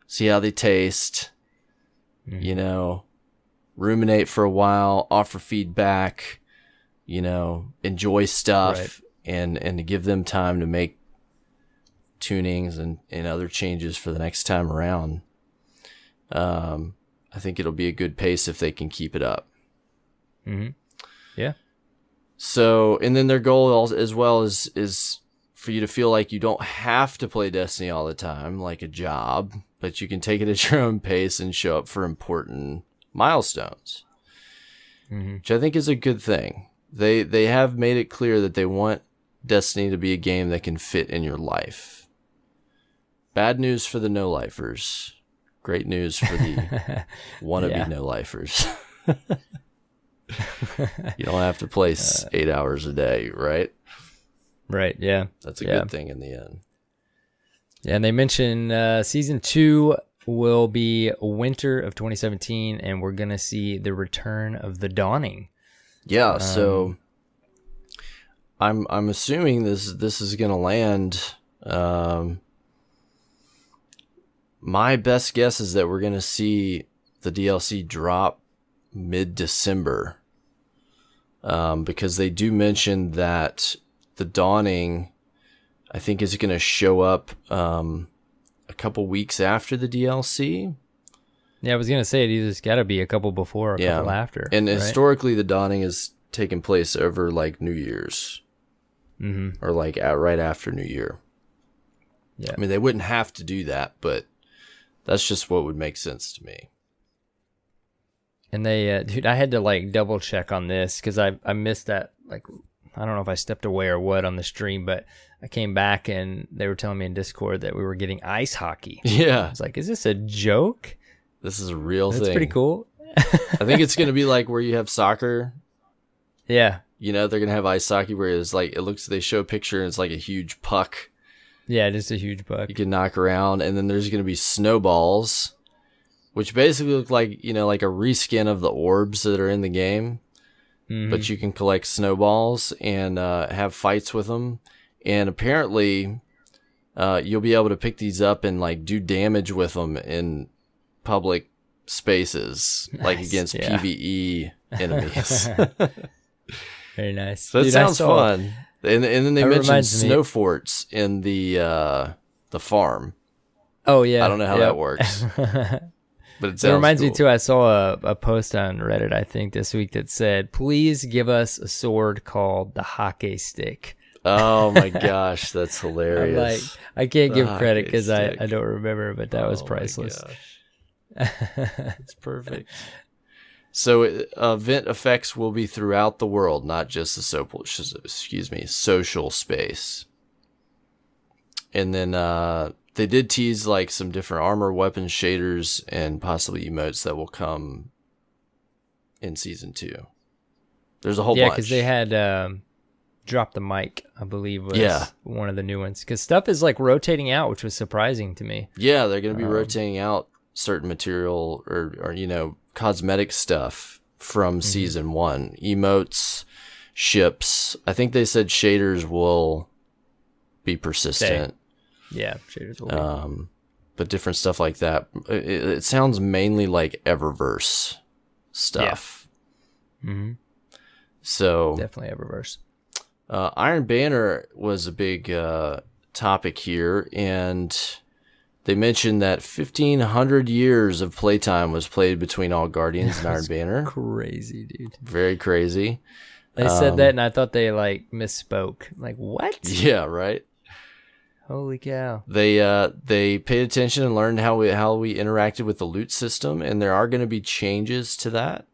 Speaker 2: see how they taste, ruminate for a while, offer feedback, enjoy stuff, and to give them time to make tunings and other changes for the next time around. I think it'll be a good pace if they can keep it up.
Speaker 1: Yeah.
Speaker 2: So, and then their goal as well is for you to feel like you don't have to play Destiny all the time, like a job, but you can take it at your own pace and show up for important milestones, which I think is a good thing. They have made it clear that they want Destiny to be a game that can fit in your life. Bad news for the no-lifers. Great news for the wannabe no-lifers. You don't have to play 8 hours a day, right?
Speaker 1: Right, yeah.
Speaker 2: That's a good thing in the end.
Speaker 1: Yeah, and they mentioned Season 2 will be winter of 2017, and we're going to see the return of the Dawning.
Speaker 2: Yeah, so I'm assuming this is gonna land. My best guess is that we're gonna see the DLC drop mid-December, because they do mention that the Dawning, I think, is gonna show up a couple weeks after the DLC.
Speaker 1: Yeah, I was gonna say it either's got to be a couple before or a couple after.
Speaker 2: And
Speaker 1: right?
Speaker 2: historically, the Dawning has taken place over like New Year's, or like right after New Year.
Speaker 1: Yeah,
Speaker 2: I mean, they wouldn't have to do that, but that's just what would make sense to me.
Speaker 1: and they, dude, I had to like double check on this because I missed that. Like, I don't know if I stepped away or what on the stream, but I came back and they were telling me in Discord that we were getting ice hockey.
Speaker 2: Yeah,
Speaker 1: I was like, is this a joke?
Speaker 2: this is a real thing.
Speaker 1: That's pretty cool.
Speaker 2: I think it's gonna be like where you have soccer.
Speaker 1: Yeah.
Speaker 2: You know, they're gonna have ice hockey where it's like they show a picture and it's like a huge puck
Speaker 1: Yeah, just a huge buck.
Speaker 2: you can knock around, and then there's gonna be snowballs, which basically look like, you know, like a reskin of the orbs that are in the game. But you can collect snowballs and have fights with them, and apparently you'll be able to pick these up and like do damage with them in public spaces, like against PvE enemies.
Speaker 1: Very nice.
Speaker 2: So that
Speaker 1: Dude,
Speaker 2: sounds fun. And then they mentioned snow
Speaker 1: me.
Speaker 2: forts in the farm.
Speaker 1: Oh yeah,
Speaker 2: I don't know how that works, but it sounds
Speaker 1: It reminds
Speaker 2: cool.
Speaker 1: me too. I saw a post on Reddit, I think this week, that said, "Please give us a sword called the hockey stick."
Speaker 2: Oh my gosh, that's
Speaker 1: I'm
Speaker 2: hilarious.
Speaker 1: like, I can't
Speaker 2: The
Speaker 1: give credit
Speaker 2: hockey
Speaker 1: because I
Speaker 2: stick.
Speaker 1: don't remember, but that was priceless.
Speaker 2: It's perfect. So event effects will be throughout the world, not just the social space. And then they did tease like some different armor, weapon shaders, and possibly emotes that will come in season 2. There's a whole bunch.
Speaker 1: Yeah, because they had Drop the Mic, I believe, was one of the new ones. Because stuff is like rotating out, which was surprising to me.
Speaker 2: Yeah, they're going to be rotating out certain material or you know, cosmetic stuff from season 1. Emotes, ships. I think they said shaders will be persistent.
Speaker 1: Yeah, shaders will be.
Speaker 2: But different stuff like that. It sounds mainly like Eververse stuff.
Speaker 1: Yeah.
Speaker 2: So
Speaker 1: Definitely Eververse.
Speaker 2: Iron Banner was a big topic here, and they mentioned that 1,500 years of playtime was played between all Guardians and Iron Banner.
Speaker 1: Crazy, dude.
Speaker 2: Very crazy.
Speaker 1: They said that, and I thought they like misspoke. Like, what?
Speaker 2: Yeah, right.
Speaker 1: Holy cow!
Speaker 2: They paid attention and learned how we interacted with the loot system, and there are going to be changes to that.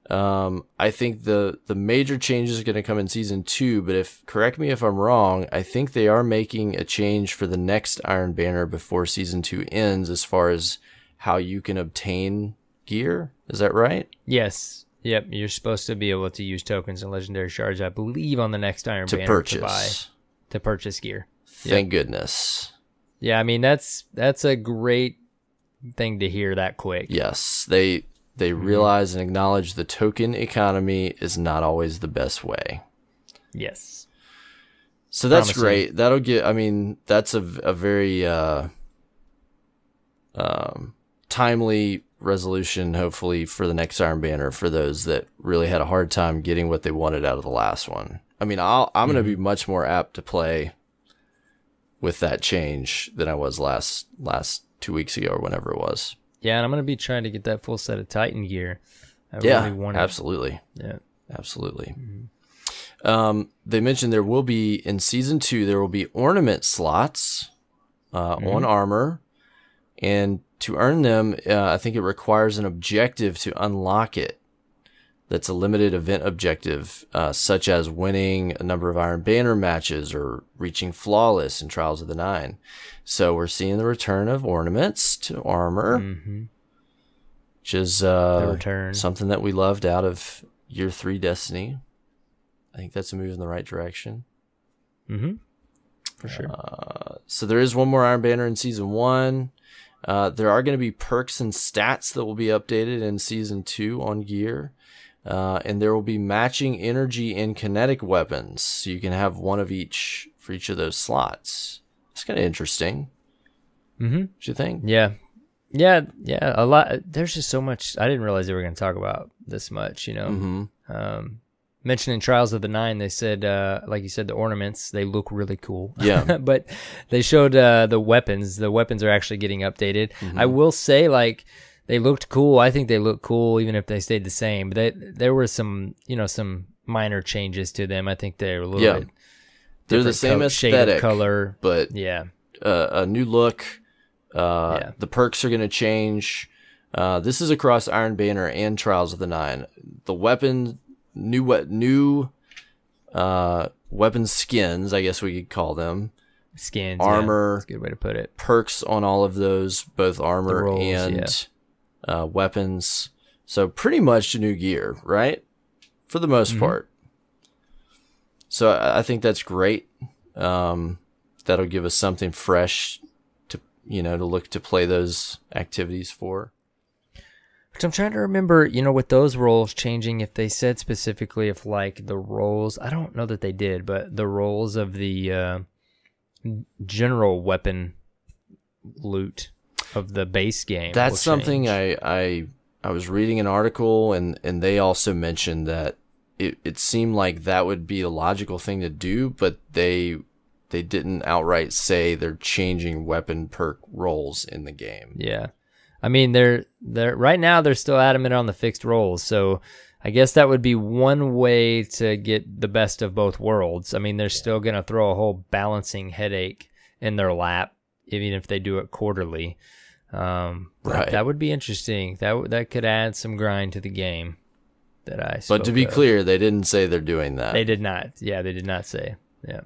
Speaker 2: I think the major changes are going to come in season 2, but correct me if I'm wrong, I think they are making a change for the next Iron Banner before season 2 ends, as far as how you can obtain gear. Is that right?
Speaker 1: Yes. Yep. You're supposed to be able to use tokens and legendary shards, I believe, on the next Iron Banner to purchase gear.
Speaker 2: Thank goodness.
Speaker 1: Yeah, I mean that's a great thing to hear that quick.
Speaker 2: Yes, they realize and acknowledge the token economy is not always the best way.
Speaker 1: Yes.
Speaker 2: So that's great. That'll get. I mean, that's a very timely resolution, hopefully, for the next Iron Banner for those that really had a hard time getting what they wanted out of the last one. I mean, I'm going to be much more apt to play with that change than I was last 2 weeks ago or whenever it was.
Speaker 1: Yeah, and I'm going to be trying to get that full set of Titan gear.
Speaker 2: Absolutely.
Speaker 1: Yeah,
Speaker 2: absolutely. They mentioned there will be, in season 2, there will be ornament slots on armor, and to earn them, I think it requires an objective to unlock it. That's a limited event objective, such as winning a number of Iron Banner matches or reaching flawless in Trials of the Nine. So we're seeing the return of ornaments to armor, which is something that we loved out of Year 3 Destiny. I think that's a move in the right direction.
Speaker 1: For sure.
Speaker 2: So there is one more Iron Banner in Season 1. There are going to be perks and stats that will be updated in Season 2 on gear. And there will be matching energy and kinetic weapons, so you can have one of each for each of those slots. It's kind of interesting.
Speaker 1: Mm-hmm.
Speaker 2: What you think?
Speaker 1: Yeah. A lot. There's just so much. I didn't realize they were going to talk about this much. Mentioning Trials of the Nine, they said, like you said, the ornaments, they look really cool.
Speaker 2: Yeah.
Speaker 1: But they showed the weapons. The weapons are actually getting updated. I will say, like, they looked cool. I think they look cool even if they stayed the same. But there were some minor changes to them. I think they're a little bit.
Speaker 2: They're the same
Speaker 1: shade
Speaker 2: aesthetic,
Speaker 1: of color,
Speaker 2: but a new look. The perks are going to change. This is across Iron Banner and Trials of the Nine. The weapon, new weapon skins, I guess we could call them.
Speaker 1: Skins,
Speaker 2: armor.
Speaker 1: That's a good way to put it.
Speaker 2: Perks on all of those, both armor and weapons. So pretty much new gear, right? For the most part. So I think that's great. That'll give us something fresh to look to play those activities for.
Speaker 1: But I'm trying to remember, with those roles changing, if they said specifically if like the roles, I don't know that they did, but the roles of the general weapon loot of the base game.
Speaker 2: That's something I was reading an article and they also mentioned that it seemed like that would be a logical thing to do, but they didn't outright say they're changing weapon perk roles in the game.
Speaker 1: Yeah. I mean, they're right now they're still adamant on the fixed roles, so I guess that would be one way to get the best of both worlds. I mean, they're still going to throw a whole balancing headache in their lap, even if they do it quarterly. Right. That would be interesting. That could add some grind to the game. But
Speaker 2: to be clear, they didn't say they're doing that.
Speaker 1: They did not. Yeah, they did not say. Yeah.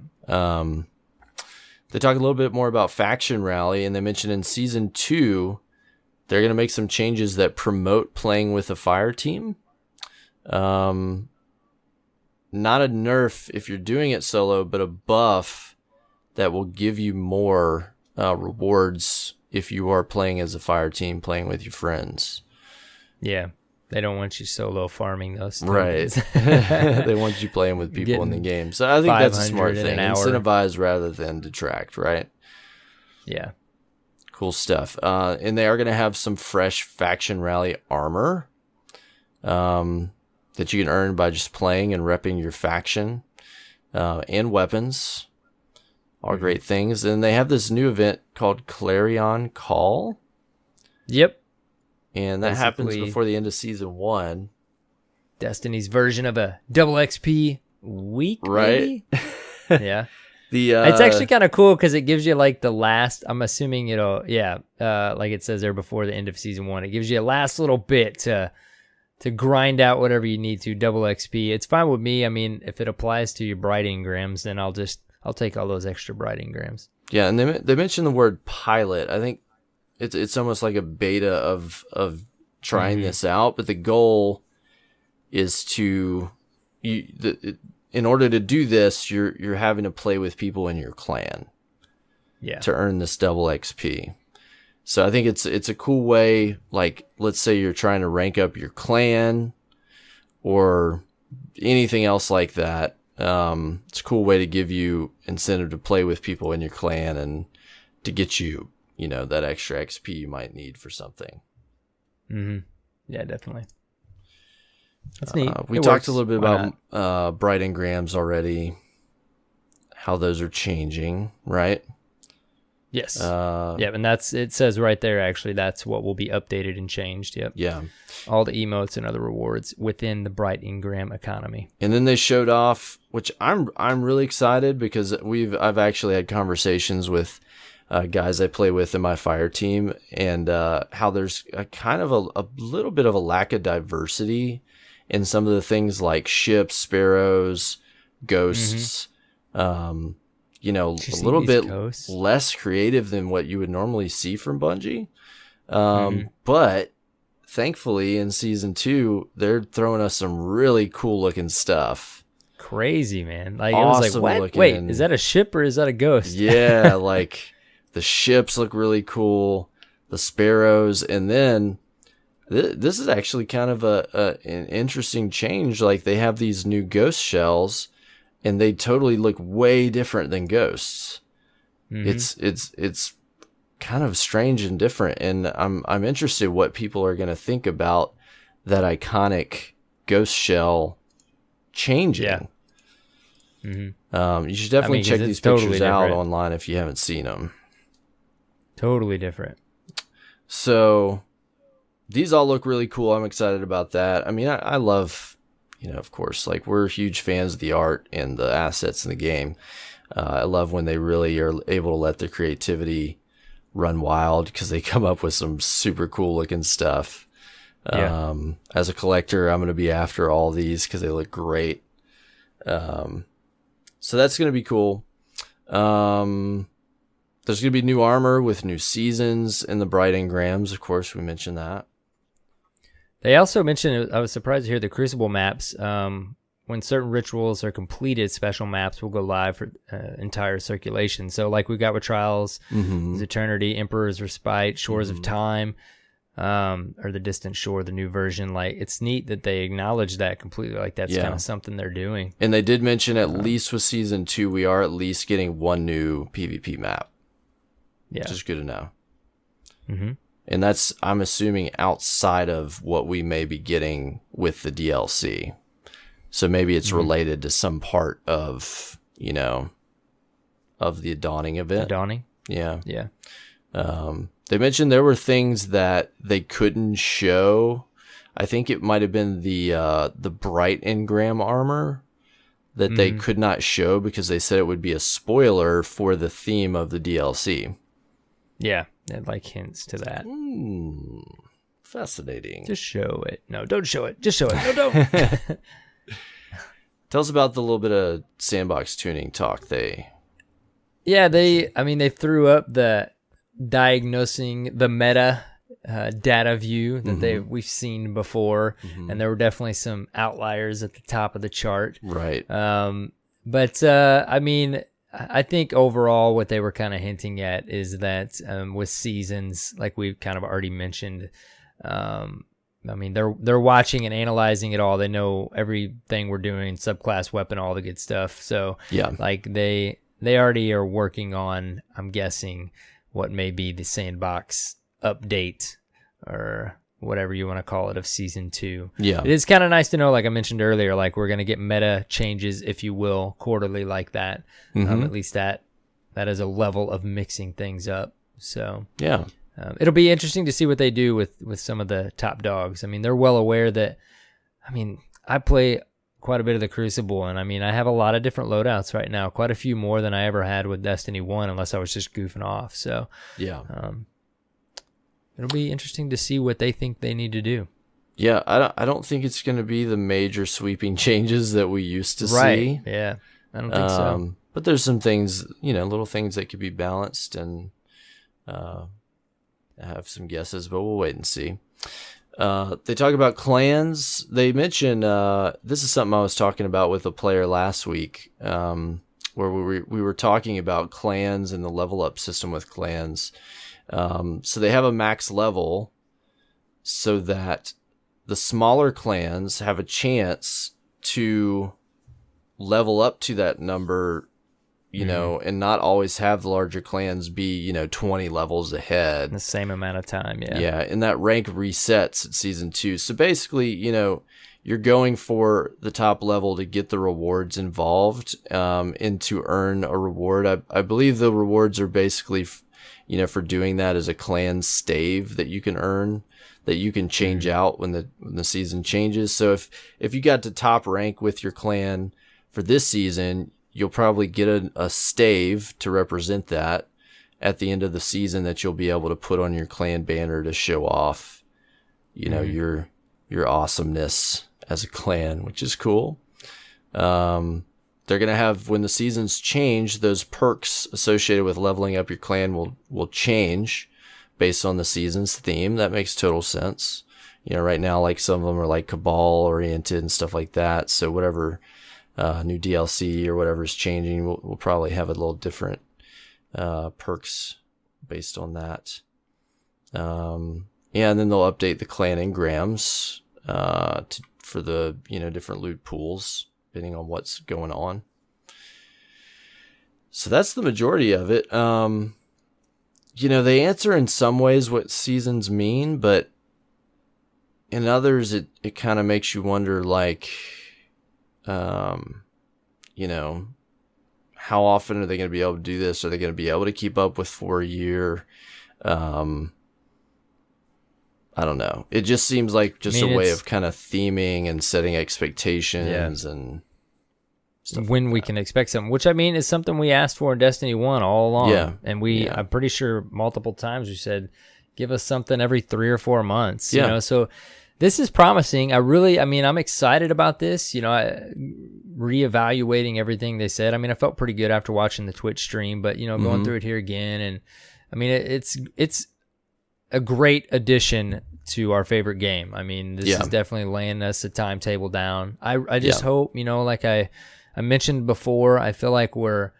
Speaker 2: They talk a little bit more about Faction Rally, and they mentioned in Season 2, they're going to make some changes that promote playing with a fire team. Not a nerf if you're doing it solo, but a buff that will give you more rewards if you are playing as a fire team, playing with your friends.
Speaker 1: Yeah. They don't want you solo farming those things.
Speaker 2: Right. They want you playing with people in the game. So I think that's a smart thing. Incentivize rather than detract, right?
Speaker 1: Yeah.
Speaker 2: Cool stuff. And they are going to have some fresh Faction Rally armor that you can earn by just playing and repping your faction, and weapons. All great things. And they have this new event called Clarion Call.
Speaker 1: Yep.
Speaker 2: And that happens before the end of Season 1.
Speaker 1: Destiny's version of a double XP week,
Speaker 2: right?
Speaker 1: Yeah. It's actually kind of cool because it gives you like the last, I'm assuming like it says there before the end of Season 1, it gives you a last little bit to grind out whatever you need to, double XP. It's fine with me. I mean, if it applies to your Bright Engrams, then I'll take all those extra Bright Engrams.
Speaker 2: Yeah, and they mentioned the word pilot. I think it's almost like a beta of trying this out, but the goal is to in order to do this, you're having to play with people in your clan, to earn this double XP. So I think it's a cool way. Like, let's say you're trying to rank up your clan or anything else like that. It's a cool way to give you incentive to play with people in your clan and to get you, that extra XP you might need for something.
Speaker 1: Mm-hmm. Yeah, definitely. That's neat.
Speaker 2: We talked a little bit about Bright Engrams already, how those are changing, right?
Speaker 1: Yes. And it says right there, actually, that's what will be updated and changed. Yep.
Speaker 2: Yeah.
Speaker 1: All the emotes and other rewards within the Bright Engram economy.
Speaker 2: And then they showed off, which I'm really excited because I've actually had conversations with guys I play with in my fire team, and how there's a kind of a little bit of a lack of diversity in some of the things like ships, sparrows, ghosts, a little bit less creative than what you would normally see from Bungie. But thankfully in Season 2, they're throwing us some really cool looking stuff.
Speaker 1: Crazy, man. Like,
Speaker 2: awesome.
Speaker 1: It was like, what? Wait, is that a ship or is that a ghost?
Speaker 2: Yeah, like the ships look really cool, the sparrows, and then This is actually kind of an interesting change. Like, they have these new ghost shells, and they totally look way different than ghosts. It's kind of strange and different, and I'm interested what people are going to think about that iconic ghost shell changing.
Speaker 1: Yeah.
Speaker 2: You should definitely check these
Speaker 1: totally
Speaker 2: pictures out
Speaker 1: different.
Speaker 2: online if you haven't seen them.
Speaker 1: Totally different.
Speaker 2: So these all look really cool. I'm excited about that. I mean, I love, of course, like, we're huge fans of the art and the assets in the game. I love when they really are able to let their creativity run wild, because they come up with some super cool looking stuff.
Speaker 1: Yeah.
Speaker 2: As a collector, I'm going to be after all these because they look great. So that's going to be cool. There's going to be new armor with new seasons and the bright engrams. Of course, we mentioned that.
Speaker 1: They also mentioned, I was surprised to hear the Crucible maps. When certain rituals are completed, special maps will go live for entire circulation. So like we got with Trials, Eternity, Emperor's Respite, Shores of Time, or the Distant Shore, the new version. Like, it's neat that they acknowledge that completely. Like, that's kind of something they're doing.
Speaker 2: And they did mention, at least with Season 2, we are at least getting one new PvP map.
Speaker 1: Yeah.
Speaker 2: Which is good to know. And that's, I'm assuming, outside of what we may be getting with the DLC. So maybe it's related to some part of, of the Dawning event.
Speaker 1: The Dawning?
Speaker 2: Yeah.
Speaker 1: Yeah.
Speaker 2: They mentioned there were things that they couldn't show. I think it might have been the bright engram armor that they could not show because they said it would be a spoiler for the theme of the DLC.
Speaker 1: Yeah. It like hints to that.
Speaker 2: Fascinating.
Speaker 1: Just show it. No, don't show it. Just show it. No, don't.
Speaker 2: Tell us about the little bit of sandbox tuning talk they...
Speaker 1: Yeah, they threw up the diagnosing the meta data view that we've seen before, and there were definitely some outliers at the top of the chart.
Speaker 2: Right.
Speaker 1: But I think overall what they were kind of hinting at is that with seasons, like we've kind of already mentioned, they're watching and analyzing it all. They know everything we're doing, subclass weapon, all the good stuff. So
Speaker 2: yeah,
Speaker 1: like they already are working on, I'm guessing, what may be the sandbox update or whatever you want to call it of season 2.
Speaker 2: Yeah.
Speaker 1: It is kind of nice to know, like I mentioned earlier, like we're going to get meta changes, if you will, quarterly like that. At least that is a level of mixing things up. So
Speaker 2: yeah.
Speaker 1: It'll be interesting to see what they do with some of the top dogs. I mean, they're well aware that, I play quite a bit of the Crucible, and I have a lot of different loadouts right now, quite a few more than I ever had with Destiny 1, unless I was just goofing off. So
Speaker 2: yeah,
Speaker 1: it'll be interesting to see what they think they need to do.
Speaker 2: Yeah, I don't think it's going to be the major sweeping changes that we used to
Speaker 1: Right.
Speaker 2: see.
Speaker 1: Yeah, I don't think so.
Speaker 2: But there's some things, little things that could be balanced, and I have some guesses, but we'll wait and see. They talk about clans. They mention this is something I was talking about with a player last week, where we were talking about clans and the level up system with clans. So they have a max level so that the smaller clans have a chance to level up to that number, and not always have the larger clans be, 20 levels ahead.
Speaker 1: The same amount of time, yeah.
Speaker 2: Yeah, and that rank resets at season 2. So basically, you're going for the top level to get the rewards involved, and to earn a reward. I believe the rewards are basically, for doing that as a clan stave that you can earn, that you can change out when the season changes. So if you got to top rank with your clan for this season, you'll probably get a stave to represent that at the end of the season that you'll be able to put on your clan banner to show off, your awesomeness as a clan, which is cool. They're going to have, when the seasons change, those perks associated with leveling up your clan will change based on the season's theme. That makes total sense. Right now, like some of them are like Cabal oriented and stuff like that. So whatever new DLC or whatever is changing, we'll probably have a little different perks based on that. And Yeah, and then they'll update the clan engrams for the different loot pools depending on what's going on. So that's the majority of it. They answer in some ways what seasons mean, but in others it kind of makes you wonder, like, how often are they going to be able to do this? Are they going to be able to keep up with 4 year? I don't know. It just seems like a way of kind of theming and setting expectations and stuff
Speaker 1: when
Speaker 2: like
Speaker 1: we can expect something, which is something we asked for in Destiny 1 all along.
Speaker 2: Yeah.
Speaker 1: And I'm pretty sure multiple times we said, give us something every 3 or 4 months.
Speaker 2: Yeah.
Speaker 1: So this is promising. I'm excited about this. Reevaluating everything they said. I felt pretty good after watching the Twitch stream, but going through it here again, and it's a great addition to our favorite game. This is definitely laying us a timetable down. I just hope, like I mentioned before, I feel like we're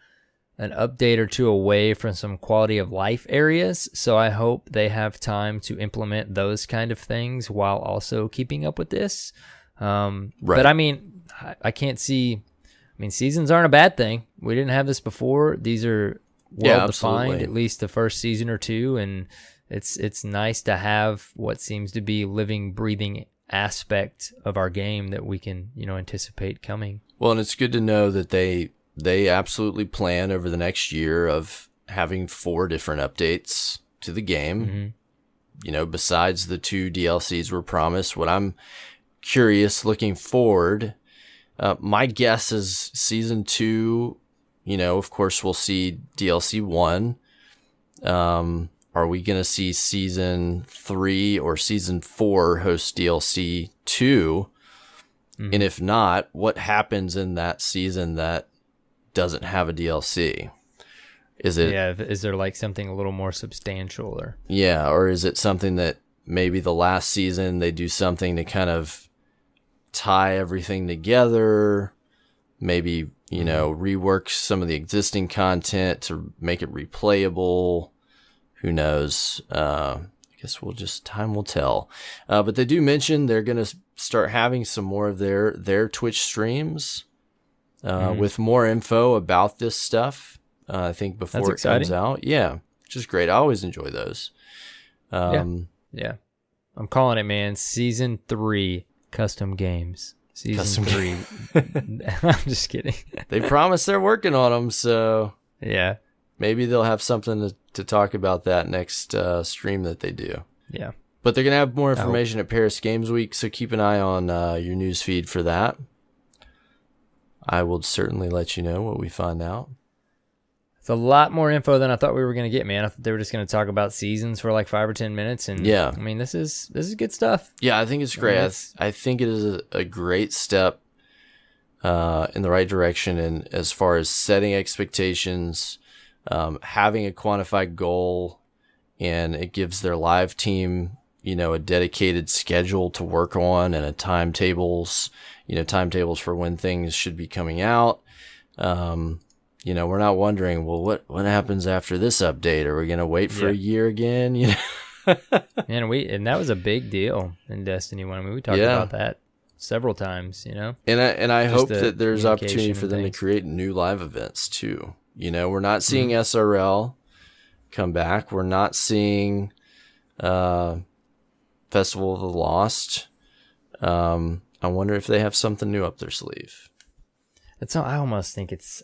Speaker 1: an update or two away from some quality of life areas. So I hope they have time to implement those kind of things while also keeping up with this. Right. But I can't see, seasons aren't a bad thing. We didn't have this before. These are well defined, at least the first season or two. And it's nice to have what seems to be living, breathing aspect of our game that we can, anticipate coming.
Speaker 2: Well, and it's good to know that they absolutely plan over the next year of having 4 different updates to the game. Mm-hmm. Besides the 2 DLCs were promised. What I'm curious looking forward, my guess is season 2, of course we'll see DLC 1. Are we going to see season 3 or season 4 host DLC 2? Mm-hmm. And if not, what happens in that season that doesn't have a DLC? Is there like something a little more substantial, or is it something that maybe the last season they do something to kind of tie everything together, maybe rework some of the existing content to make it replayable? Who knows? I guess time will tell. But they do mention they're going to start having some more of their Twitch streams with more info about this stuff. I think before it comes out. Yeah, which is great. I always enjoy those.
Speaker 1: Yeah. I'm calling it, man. Season 3 custom games. Season 3. I'm just kidding.
Speaker 2: They promise they're working on them, so
Speaker 1: yeah.
Speaker 2: Maybe they'll have something to talk about that next stream that they do.
Speaker 1: Yeah.
Speaker 2: But they're going to have more information at Paris Games Week, so keep an eye on your news feed for that. I will certainly let you know what we find out.
Speaker 1: It's a lot more info than I thought we were going to get, man. I thought they were just going to talk about seasons for like 5 or 10 minutes. And
Speaker 2: yeah.
Speaker 1: This is good stuff.
Speaker 2: Yeah, I think it's great. I think it is a great step in the right direction, and as far as setting expectations, having a quantified goal, and it gives their live team, a dedicated schedule to work on, and a timetables for when things should be coming out. We're not wondering, well, what happens after this update? Are we going to wait for a year again?
Speaker 1: And that was a big deal in Destiny 1. We talked about that several times,
Speaker 2: And I hope that there's opportunity for them to create new live events too. We're not seeing SRL come back. We're not seeing Festival of the Lost. I wonder if they have something new up their sleeve.
Speaker 1: I almost think it's,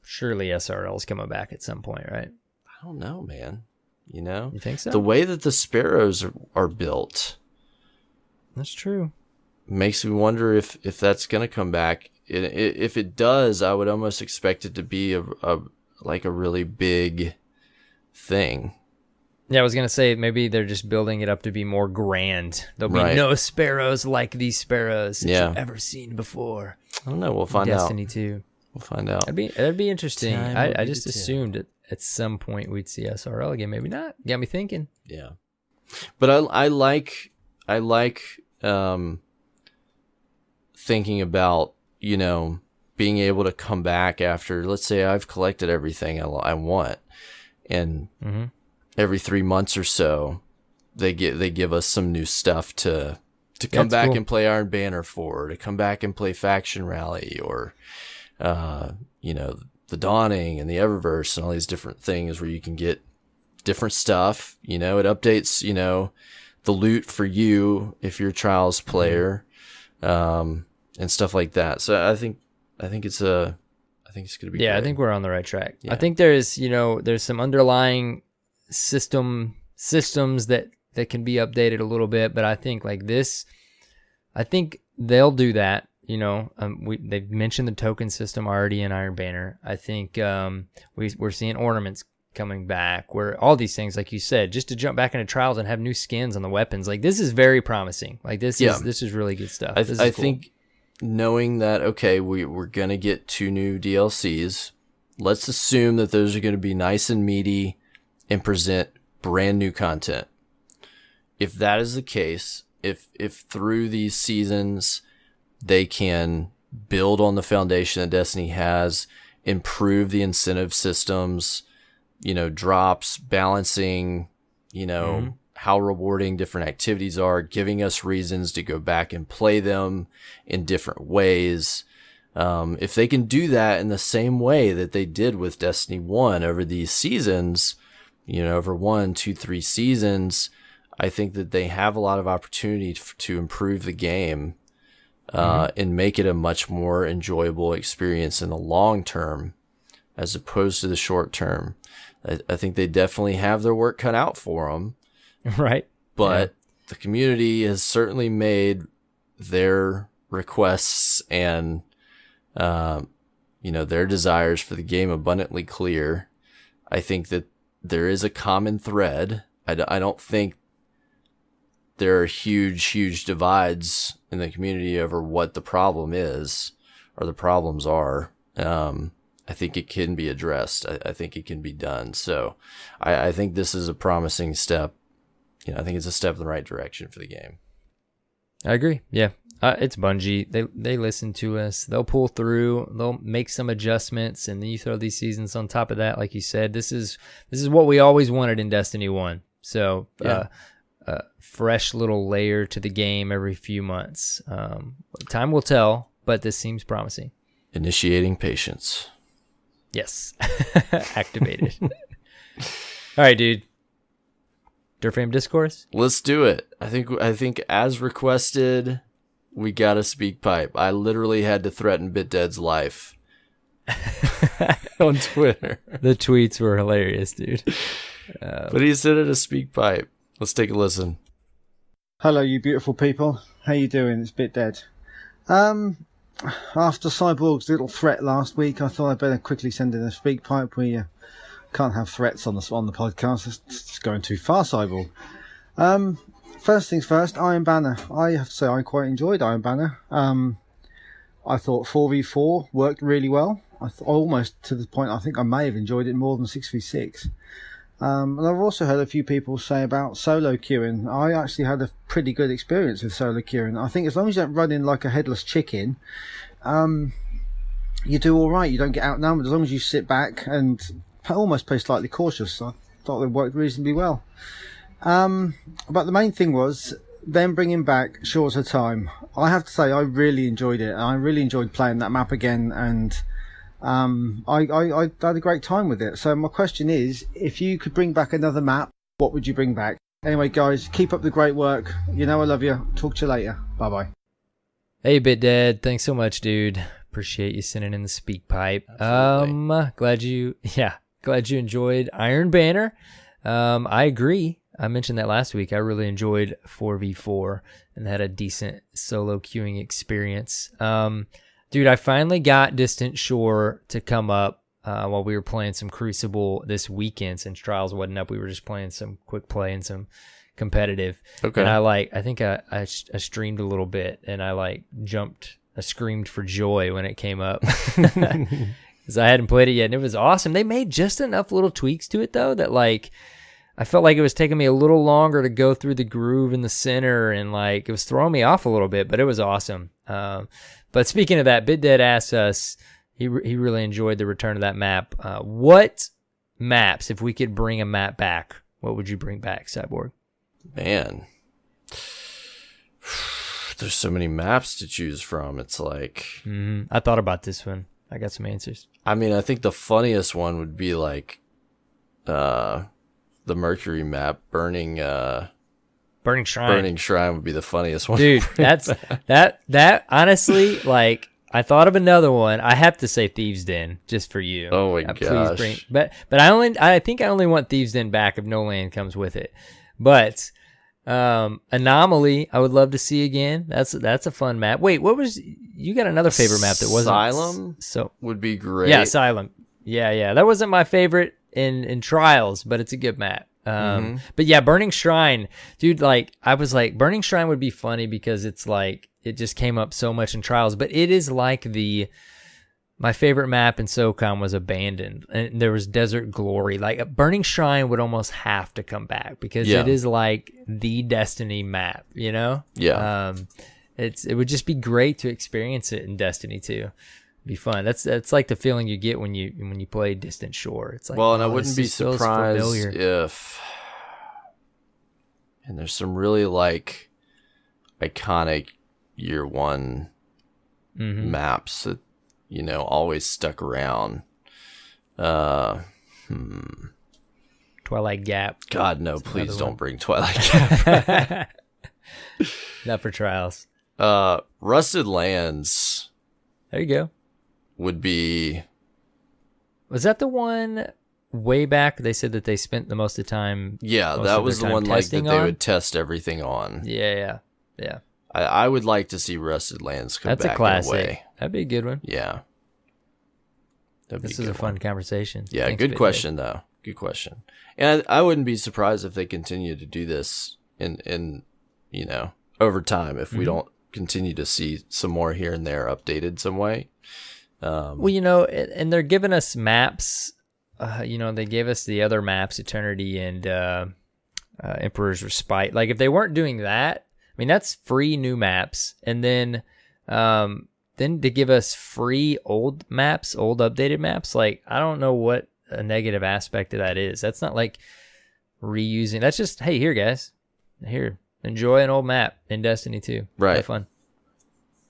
Speaker 1: surely SRL's coming back at some point, right?
Speaker 2: I don't know, man.
Speaker 1: You think so?
Speaker 2: The way that the sparrows are built.
Speaker 1: That's true.
Speaker 2: Makes me wonder if that's going to come back. If it does, I would almost expect it to be a really big thing.
Speaker 1: Yeah, I was going to say maybe they're just building it up to be more grand. There'll be no sparrows like these sparrows that you've ever seen before.
Speaker 2: I don't know. We'll find out.
Speaker 1: Destiny 2.
Speaker 2: We'll find out.
Speaker 1: That'd be interesting. I just assumed at some point we'd see SRL again. Maybe not. Got me thinking.
Speaker 2: Yeah. But I like thinking about, being able to come back after, let's say I've collected everything I want, and every 3 months or so, they give us some new stuff to come
Speaker 1: That's
Speaker 2: back
Speaker 1: cool.
Speaker 2: and play Iron Banner for, to come back and play Faction Rally, or the Dawning and the Eververse and all these different things where you can get different stuff. It updates the loot for you if you're a Trials player, and stuff like that. So I think it's gonna be
Speaker 1: Yeah,
Speaker 2: great.
Speaker 1: I think we're on the right track.
Speaker 2: Yeah.
Speaker 1: I think there's some underlying systems that can be updated a little bit, but I think like this, I think they'll do that. They've mentioned the token system already in Iron Banner. I think we're seeing ornaments coming back, where all these things, like you said, just to jump back into Trials and have new skins on the weapons. Like, this is very promising. Like, this is really good stuff.
Speaker 2: I
Speaker 1: Cool.
Speaker 2: think knowing that, okay, we're gonna get 2 new DLCs. Let's assume that those are going to be nice and meaty and present brand new content. If that is the case, if through these seasons they can build on the foundation that Destiny has, improve the incentive systems, drops, balancing, how rewarding different activities are, giving us reasons to go back and play them in different ways. If they can do that in the same way that they did with Destiny 1 over these seasons, over 1, 2, 3 seasons, I think that they have a lot of opportunity to improve the game, and make it a much more enjoyable experience in the long term as opposed to the short term. I think they definitely have their work cut out for them.
Speaker 1: Right.
Speaker 2: But the community has certainly made their requests and, their desires for the game abundantly clear. I think that there is a common thread. I don't think there are huge divides in the community over what the problem is or the problems are. I think it can be addressed. I think it can be done. So I think this is a promising step. I think it's a step in the right direction for the game.
Speaker 1: I agree. Yeah. It's Bungie. They listen to us. They'll pull through. They'll make some adjustments, and then you throw these seasons on top of that. Like you said, this is what we always wanted in Destiny 1. So fresh little layer to the game every few months. Time will tell, but this seems promising.
Speaker 2: Initiating patience.
Speaker 1: Yes. Activated. All right, dude. Durfam Discourse?
Speaker 2: Let's do it. I think as requested, we got a speak pipe. I literally had to threaten BitDead's life on Twitter.
Speaker 1: The tweets were hilarious, dude.
Speaker 2: But he said it a speak pipe. Let's take a listen.
Speaker 3: Hello, you beautiful people. How you doing? It's BitDead. After Cyborg's little threat last week, I thought I'd better quickly send in a speak pipe. We can't have threats on the podcast. It's going too far, Cyborg. First things first, Iron Banner. I have to say I quite enjoyed Iron Banner. I thought 4v4 worked really well. Almost to the point I think I may have enjoyed it more than 6v6. And I've also heard a few people say about solo queuing. I actually had a pretty good experience with solo queuing. I think as long as you don't run in like a headless chicken, you do all right. You don't get outnumbered as long as you sit back and almost play slightly cautious. I thought it worked reasonably well. But the main thing was them bringing back Shorter Time. I have to say I really enjoyed it. I really enjoyed playing that map again, and I had a great time with it. So my question is, if you could bring back another map, what would you bring back? Anyway, guys, keep up the great work. I love you. Talk to you later. Bye-bye.
Speaker 1: Hey, BitDead. Thanks so much, dude. Appreciate you sending in the speak pipe.
Speaker 2: Absolutely.
Speaker 1: Glad you enjoyed Iron Banner. I agree. I mentioned that last week. I really enjoyed 4v4 and had a decent solo queuing experience. Dude, I finally got Distant Shore to come up while we were playing some Crucible this weekend. Since Trials wasn't up, we were just playing some quick play and some competitive.
Speaker 2: Okay.
Speaker 1: And I think I streamed a little bit, and I screamed for joy when it came up. Because I hadn't played it yet, and it was awesome. They made just enough little tweaks to it, though, that I felt like it was taking me a little longer to go through the groove in the center, and it was throwing me off a little bit, but it was awesome. But speaking of that, BitDead asked us, he really enjoyed the return of that map. What maps, if we could bring a map back, what would you bring back, Cyborg?
Speaker 2: Man. There's so many maps to choose from. It's like...
Speaker 1: I thought about this one. I got some answers.
Speaker 2: I mean, I think the funniest one would be like the Mercury map, Burning
Speaker 1: Shrine.
Speaker 2: Burning Shrine would be the funniest one.
Speaker 1: Dude, that's that honestly, like, I thought of another one. I have to say Thieves Den just for you.
Speaker 2: Oh my gosh.
Speaker 1: But I think I only want Thieves Den back if no land comes with it. But Anomaly, I would love to see again. That's a fun map. Wait, you got another favorite map that wasn't
Speaker 2: Asylum?
Speaker 1: So
Speaker 2: would be great.
Speaker 1: Yeah, Asylum. Yeah. That wasn't my favorite in Trials, but it's a good map. But yeah, Burning Shrine, dude, like I was like Burning Shrine would be funny because it's like it just came up so much in Trials, but it is like my favorite map in SOCOM was Abandoned, and there was Desert Glory. Like Burning Shrine would almost have to come back because it is like the Destiny map, you know?
Speaker 2: Yeah.
Speaker 1: It would just be great to experience it in Destiny 2. It'd be fun. That's like the feeling you get when you play Distant Shore. It's like,
Speaker 2: well, and I wouldn't be surprised if, and there's some really like iconic year one maps that, you know, always stuck around.
Speaker 1: Twilight Gap.
Speaker 2: God, no, please don't bring Twilight Gap.
Speaker 1: Not for Trials.
Speaker 2: Rusted Lands.
Speaker 1: There you go.
Speaker 2: Would be...
Speaker 1: Was that the one way back they said that they spent the most of the time...
Speaker 2: Yeah, that was the one like that they would test everything on.
Speaker 1: Yeah.
Speaker 2: I would like to see Rusted Lands come back.
Speaker 1: That's a classic.
Speaker 2: In a way.
Speaker 1: That'd be a good one.
Speaker 2: Yeah.
Speaker 1: This is a fun conversation.
Speaker 2: Yeah, thanks, good question, though. Good question. And I wouldn't be surprised if they continue to do this in you know, over time, if we don't continue to see some more here and there updated some way.
Speaker 1: Well, you know, and they're giving us maps. You know, they gave us the other maps, Eternity and Emperor's Respite. Like, if they weren't doing that, I mean, that's free new maps. And then to give us free old maps, old updated maps, like, I don't know what a negative aspect of that is. That's not like reusing. That's just, hey, here, guys. Here, enjoy an old map in Destiny 2.
Speaker 2: Right.
Speaker 1: Have fun.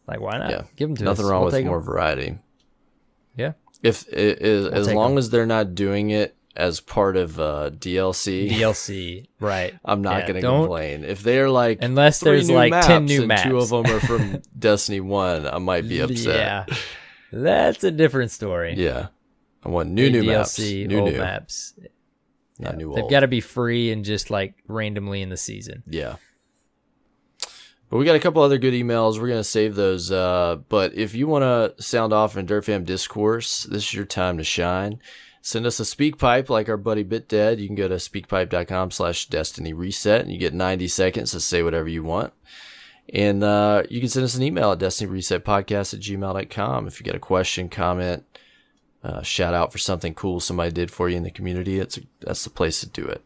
Speaker 1: Like, why not?
Speaker 2: Yeah.
Speaker 1: Give them to
Speaker 2: Nothing
Speaker 1: us.
Speaker 2: wrong with more variety.
Speaker 1: Yeah.
Speaker 2: If as long as they're not doing it as part of DLC,
Speaker 1: right?
Speaker 2: I'm not going to complain. If they're like,
Speaker 1: unless there's like 10 new maps,
Speaker 2: 2 of them are from Destiny 1, I might be upset.
Speaker 1: Yeah, that's a different story.
Speaker 2: Yeah, I want new
Speaker 1: DLC,
Speaker 2: maps,
Speaker 1: old maps.
Speaker 2: Not new.
Speaker 1: They've got to be free and just like randomly in the season.
Speaker 2: Yeah. But we got a couple other good emails. We're going to save those. But if you want to sound off in Dirt Fam Discourse, this is your time to shine. Send us a speak pipe like our buddy BitDead. You can go to speakpipe.com/Destiny Reset and you get 90 seconds to say whatever you want. And you can send us an email at destinyresetpodcast@gmail.com. If you got a question, comment, shout out for something cool somebody did for you in the community, that's the place to do it.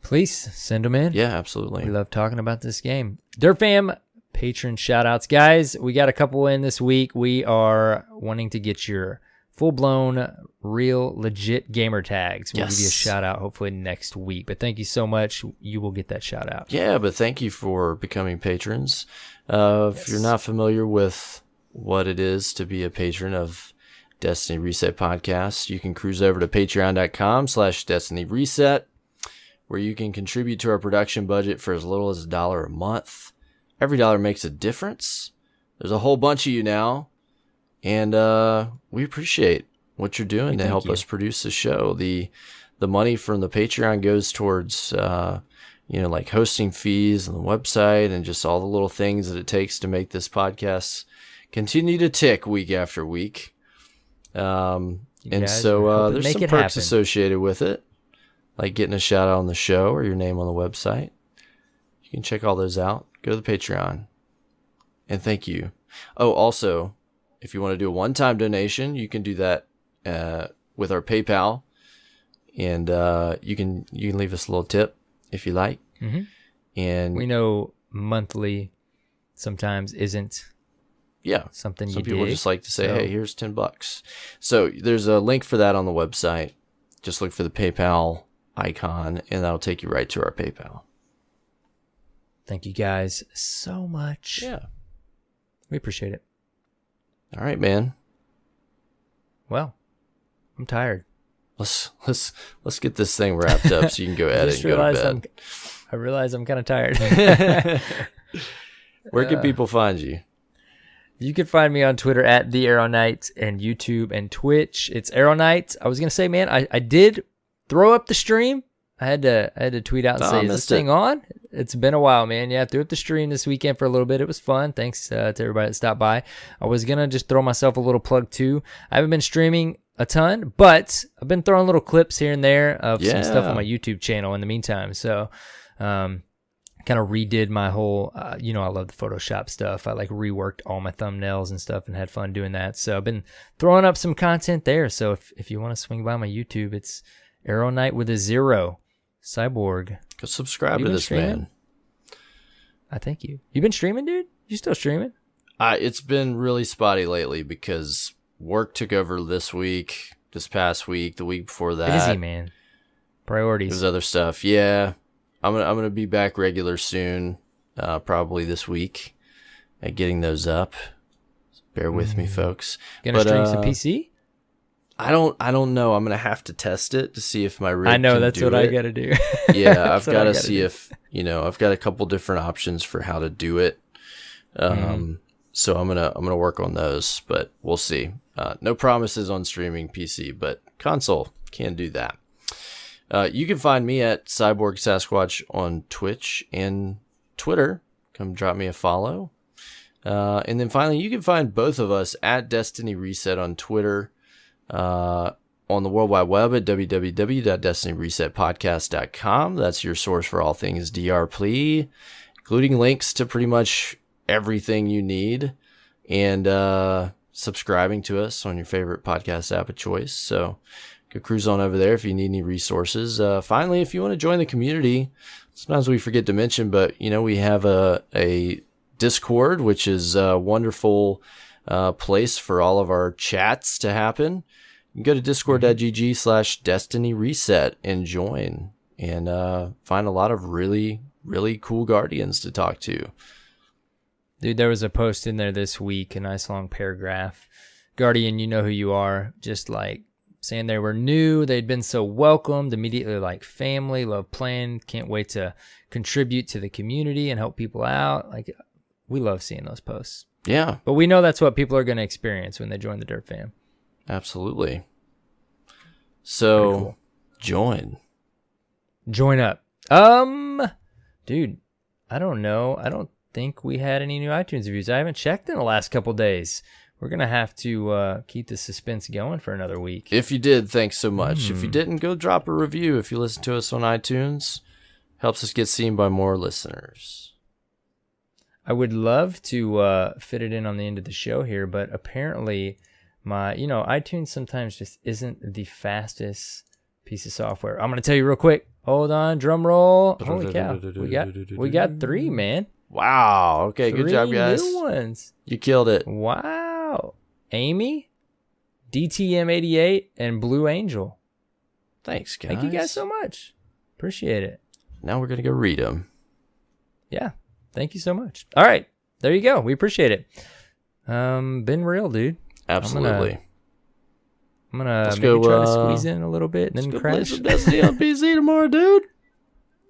Speaker 1: Please send them in.
Speaker 2: Yeah, absolutely.
Speaker 1: We love talking about this game. Dirt Fam patron shout outs. Guys, we got a couple in this week. We are wanting to get your full-blown, real, legit gamer tags. We'll give you a shout out hopefully next week. But thank you so much. You will get that shout out.
Speaker 2: Yeah, but thank you for becoming patrons. If you're not familiar with what it is to be a patron of Destiny Reset Podcast, you can cruise over to patreon.com/Destiny Reset, where you can contribute to our production budget for as little as $1 a month. Every dollar makes a difference. There's a whole bunch of you now, and we appreciate what you're doing to help us produce the show. The money from the Patreon goes towards like hosting fees and the website and just all the little things that it takes to make this podcast continue to tick week after week. And so there's some perks associated with it, like getting a shout out on the show or your name on the website. You can check all those out. Go to the Patreon. And thank you. Oh, also, if you want to do a one-time donation, you can do that with our PayPal. And you can leave us a little tip if you like.
Speaker 1: Mm-hmm.
Speaker 2: And
Speaker 1: we know monthly sometimes isn't something you do.
Speaker 2: Some people just like to say, hey, here's $10. So there's a link for that on the website. Just look for the PayPal icon, and that'll take you right to our PayPal.
Speaker 1: Thank you guys so much.
Speaker 2: Yeah.
Speaker 1: We appreciate it.
Speaker 2: All right, man.
Speaker 1: Well, I'm tired.
Speaker 2: Let's get this thing wrapped up so you can go edit and go to bed.
Speaker 1: I realize I'm kind of tired.
Speaker 2: Where can people find you?
Speaker 1: You can find me on Twitter at the Arrow Knight and YouTube and Twitch. It's Arrow Knight. I was gonna say, man, I did throw up the stream. I had to tweet out and say, is this thing on? It's been a while, man. Yeah, I threw up the stream this weekend for a little bit. It was fun. Thanks to everybody that stopped by. I was gonna just throw myself a little plug too. I haven't been streaming a ton, but I've been throwing little clips here and there of some stuff on my YouTube channel in the meantime. So, kind of redid my whole, I love the Photoshop stuff. I like reworked all my thumbnails and stuff and had fun doing that. So I've been throwing up some content there. So if you want to swing by my YouTube, it's Arrow Knight with a 0, Cyborg.
Speaker 2: Go subscribe to this man.
Speaker 1: I thank you. You been streaming, dude? You still streaming?
Speaker 2: It's been really spotty lately because work took over this past week, the week before that.
Speaker 1: Busy, man. Priorities.
Speaker 2: There's other stuff. Yeah. I'm gonna be back regular soon, probably this week, at getting those up. Bear with me, folks.
Speaker 1: Gonna stream some PC?
Speaker 2: I don't know. I'm gonna have to test it to see if my rig.
Speaker 1: I know
Speaker 2: can
Speaker 1: that's
Speaker 2: do
Speaker 1: what
Speaker 2: it.
Speaker 1: I gotta do.
Speaker 2: Yeah, I've got to see if I've got a couple different options for how to do it. So I'm gonna work on those, but we'll see. No promises on streaming PC, but console can do that. You can find me at CyborgSasquatch on Twitch and Twitter. Come drop me a follow. And then finally, you can find both of us at Destiny Reset on Twitter, on the World Wide Web at www.destinyresetpodcast.com. That's your source for all things DRPlea, including links to pretty much everything you need, and subscribing to us on your favorite podcast app of choice. So go cruise on over there if you need any resources. Finally, if you want to join the community, sometimes we forget to mention, but we have a Discord, which is a wonderful place for all of our chats to happen. You can go to discord.gg/destinyreset and join, and find a lot of really, really cool Guardians to talk to.
Speaker 1: Dude, there was a post in there this week, a nice long paragraph. Guardian, you know who you are. Just like saying they were new, they'd been so welcomed, immediately like family, love playing, can't wait to contribute to the community and help people out. Like, we love seeing those posts.
Speaker 2: Yeah.
Speaker 1: But we know that's what people are going to experience when they join the Dirt Fam.
Speaker 2: Absolutely. So, cool. Join
Speaker 1: up. Dude, I don't know. I don't think we had any new iTunes reviews. I haven't checked in the last couple days. We're going to have to keep the suspense going for another week.
Speaker 2: If you did, thanks so much. If you didn't, go drop a review. If you listen to us on iTunes, helps us get seen by more listeners.
Speaker 1: I would love to fit it in on the end of the show here, but apparently my, iTunes sometimes just isn't the fastest piece of software. I'm going to tell you real quick. Hold on, drum roll. Holy cow. We got 3, man.
Speaker 2: Wow. Okay,
Speaker 1: 3
Speaker 2: good job, guys.
Speaker 1: New ones.
Speaker 2: You killed it.
Speaker 1: Wow. Amy, DTM88, and Blue Angel.
Speaker 2: Thanks, guys.
Speaker 1: Thank you guys so much. Appreciate it.
Speaker 2: Now we're going to go read them.
Speaker 1: Yeah. Thank you so much. All right. There you go. We appreciate it. Been real, dude.
Speaker 2: Absolutely.
Speaker 1: I'm gonna maybe try to squeeze in a little bit and then crash.
Speaker 2: Play some Destiny on PC tomorrow, dude.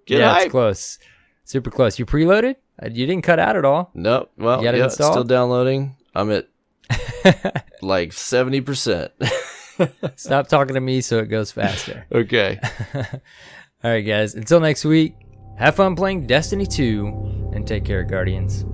Speaker 2: Get
Speaker 1: hype.
Speaker 2: It's
Speaker 1: close. Super close. You preloaded? You didn't cut out at all.
Speaker 2: Nope. Well, yeah, it's still downloading. I'm at like 70%.
Speaker 1: Stop talking to me so it goes faster.
Speaker 2: Okay.
Speaker 1: All right, guys. Until next week, have fun playing Destiny 2 and take care, Guardians.